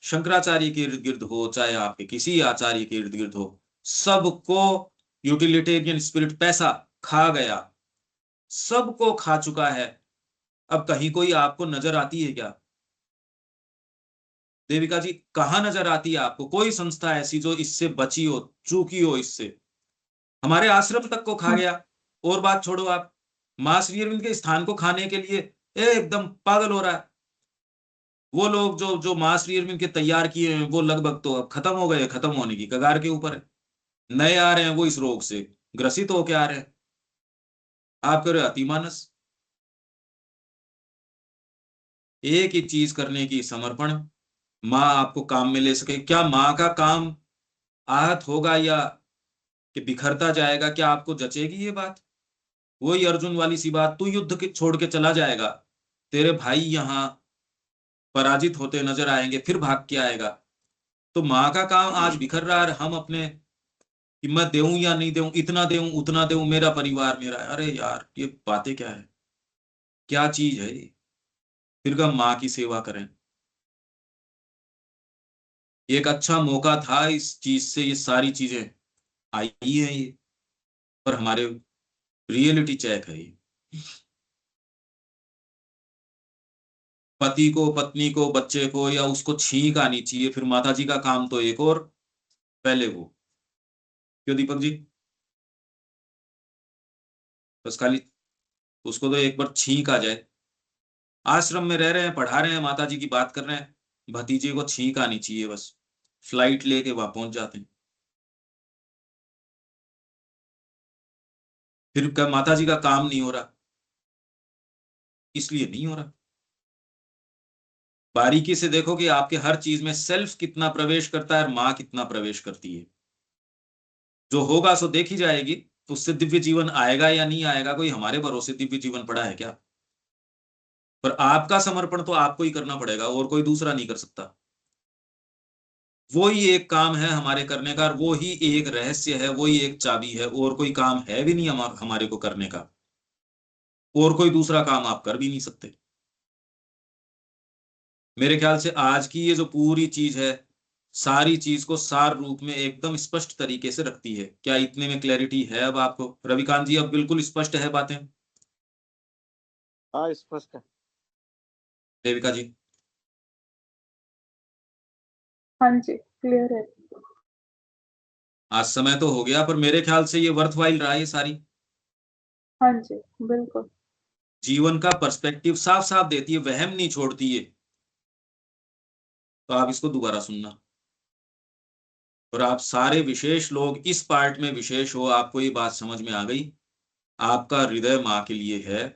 शंकराचार्य के इर्द गिर्द हो, चाहे आपके किसी आचार्य के इर्द गिर्द हो, सबको यूटिलिटेरियन स्पिरिट पैसा खा गया, सबको खा चुका है। अब कहीं कोई आपको नजर आती है क्या? देविका जी, कहां नजर आती है आपको कोई संस्था ऐसी जो इससे बची हो, चूकी हो इससे? हमारे आश्रम तक को खा गया। और बात छोड़ो, आप मां श्री अरविंद के स्थान को खाने के लिए एकदम पागल हो रहा है। वो लोग जो जो मां श्री अरविंद के तैयार किए हैं, वो लगभग तो अब खत्म हो गए, खत्म होने की कगार के ऊपर है। नए आ रहे हैं, वो इस रोग से ग्रसित होके आ रहे हैं। आप कह रहे हो अतिमानस। एक ही चीज करने की समर्पण, माँ आपको काम में ले सके। क्या माँ का काम आहत होगा या कि बिखरता जाएगा, क्या आपको जचेगी ये बात? वही अर्जुन वाली सी बात, तू युद्ध के छोड़ के चला जाएगा, तेरे भाई यहाँ पराजित होते नजर आएंगे, फिर भाग के आएगा। तो माँ का काम आज बिखर रहा है, हम अपने कि मैं देऊं या नहीं देऊं, इतना देऊं उतना देऊं, मेरा परिवार मेरा है। अरे यार, ये बातें क्या है, क्या चीज है ये? फिर कब माँ की सेवा करें? एक अच्छा मौका था, इस चीज से ये सारी चीजें आई हैं ये, पर हमारे रियलिटी चेक है ये। पति को, पत्नी को, बच्चे को, या उसको छींक आनी चाहिए, फिर माता जी का काम तो एक और, पहले वो। क्यों दीपक जी? बस खाली उसको तो एक बार छींक आ जाए। आश्रम में रह रहे हैं, पढ़ा रहे हैं, माता जी की बात कर रहे हैं, भतीजे को छींक आनी चाहिए बस, फ्लाइट लेके वहां पहुंच जाते हैं। फिर माता जी का काम नहीं हो रहा, इसलिए नहीं हो रहा। बारीकी से देखो कि आपके हर चीज में सेल्फ कितना प्रवेश करता है और माँ कितना प्रवेश करती है। जो होगा सो देखी जाएगी, उससे दिव्य जीवन आएगा या नहीं आएगा, कोई हमारे भरोसे दिव्य जीवन पड़ा है क्या? पर आपका समर्पण तो आपको ही करना पड़ेगा, और कोई दूसरा नहीं कर सकता। वो ही एक काम है हमारे करने का, और वो ही एक रहस्य है, वो ही एक चाबी है, और कोई काम है भी नहीं हमारे को करने का, और कोई दूसरा काम आप कर भी नहीं सकते। मेरे ख्याल से आज की ये जो पूरी चीज है, सारी चीज को सार रूप में एकदम स्पष्ट तरीके से रखती है। क्या इतने में क्लैरिटी है अब आपको? रविकांत जी, अब बिल्कुल स्पष्ट है बातें? हाँ, स्पष्ट है। देविका जी? हाँ जी, क्लियर है। आज समय तो हो गया, पर मेरे ख्याल से ये वर्थवाइल रहा, ये सारी हाँ जी, बिल्कुल। जीवन का पर्सपेक्टिव साफ साफ देती है, वहम नहीं छोड़ती है। तो आप इसको दोबारा सुनना। और आप सारे विशेष लोग इस पार्ट में विशेष हो, आपको ये बात समझ में आ गई, आपका हृदय माँ के लिए है।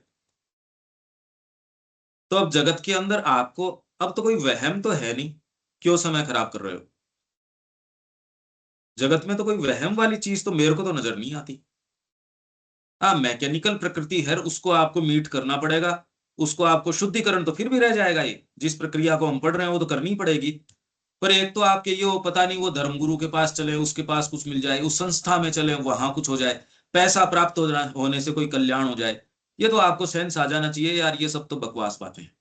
तो अब जगत के अंदर आपको अब तो कोई वहम तो है नहीं, क्यों समय खराब कर रहे हो? जगत में तो कोई वहम वाली चीज तो मेरे को तो नजर नहीं आती। हाँ, मैकेनिकल प्रकृति है, उसको आपको मीट करना पड़ेगा, उसको आपको शुद्धिकरण तो फिर भी रह जाएगा। ये जिस प्रक्रिया को हम पढ़ रहे हैं वो तो करनी पड़ेगी। पर एक तो आपके ये हो, पता नहीं वो धर्मगुरु के पास चले, उसके पास कुछ मिल जाए, उस संस्था में चले, वहां कुछ हो जाए, पैसा प्राप्त होने से कोई कल्याण हो जाए, ये तो आपको सेंस आ जाना चाहिए यार, ये सब तो बकवास बातें हैं।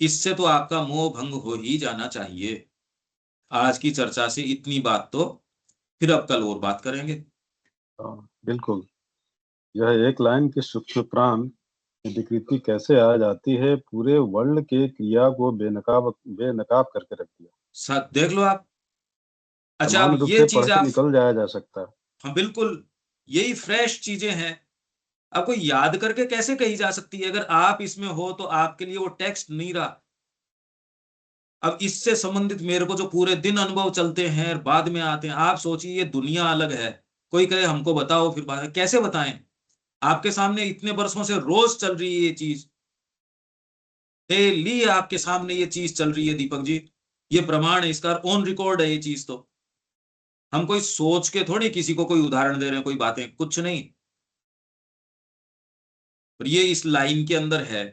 इससे तो आपका मोह भंग हो ही जाना चाहिए। आज की चर्चा से इतनी बात तो, फिर अब कल और बात करेंगे। बिल्कुल। यह एक लाइन की सूक्ष्म प्राण विकृति कैसे आ जाती है, पूरे वर्ल्ड के क्रिया को बेनकाब करके रख दिया। देख लो आप। अच्छा, समान अब रूप ये से चीज पढ़ के आप, निकल जाया जा सकता है। हाँ बिल्कुल, यही फ्रेश चीजें हैं। आपको याद करके कैसे कही जा सकती है? अगर आप इसमें हो तो आपके लिए वो टेक्स्ट नहीं रहा। अब इससे संबंधित मेरे को जो पूरे दिन अनुभव चलते हैं बाद में आते हैं, आप सोचिए ये दुनिया अलग है। कोई कहे हमको बताओ, फिर बात कैसे बताएं? आपके सामने इतने वर्षों से रोज चल रही है ये चीज, डेली आपके सामने ये चीज चल रही है दीपक जी। ये प्रमाण है, इसका ऑन रिकॉर्ड है ये चीज। तो हम कोई सोच के थोड़ी किसी को कोई उदाहरण दे रहे हैं, कोई बातें कुछ नहीं। पर ये इस लाइन के अंदर है।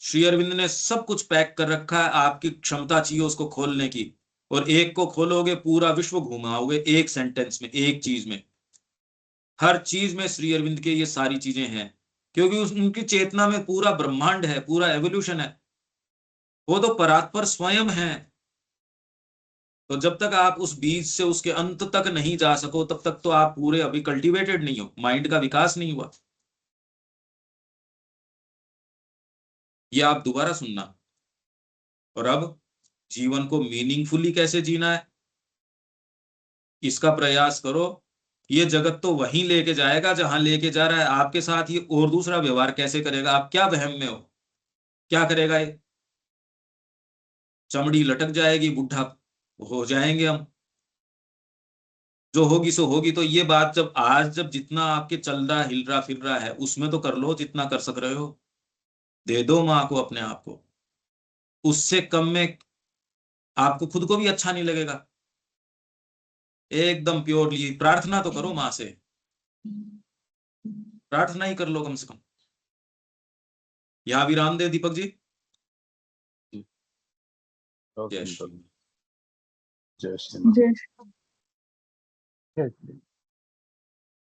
श्री अरविंद ने सब कुछ पैक कर रखा है, आपकी क्षमता चाहिए उसको खोलने की। और एक को खोलोगे पूरा विश्व घुमाओगे, एक सेंटेंस में, एक चीज में। हर चीज में श्री अरविंद के ये सारी चीजें हैं, क्योंकि उनकी चेतना में पूरा ब्रह्मांड है, पूरा एवोल्यूशन है। वो तो परात्पर स्वयं है। तो जब तक आप उस बीज से उसके अंत तक नहीं जा सको, तब तक तो आप पूरे अभी कल्टीवेटेड नहीं हो, माइंड का विकास नहीं हुआ। ये आप दोबारा सुनना। और अब जीवन को मीनिंगफुली कैसे जीना है, इसका प्रयास करो। ये जगत तो वहीं लेके जाएगा जहां लेके जा रहा है आपके साथ। ये और दूसरा व्यवहार कैसे करेगा? आप क्या वहम में हो? क्या करेगा ये? चमड़ी लटक जाएगी, बुढ़ा हो जाएंगे हम। जो होगी सो होगी। तो ये बात जब आज, जब जितना आपके चल रहा, हिल रहा, फिर रहा है, उसमें तो कर लो जितना कर सक रहे हो। दे दो माँ को, अपने आप को। उससे कम में आपको खुद को भी अच्छा नहीं लगेगा। एकदम प्योरली प्रार्थना तो करो माँ से, प्रार्थना ही कर लो कम से कम। यहाँ विराम दे दीपक जी। बहुत जय सुंदर। श्री। जय श्री राम। जय जय श्री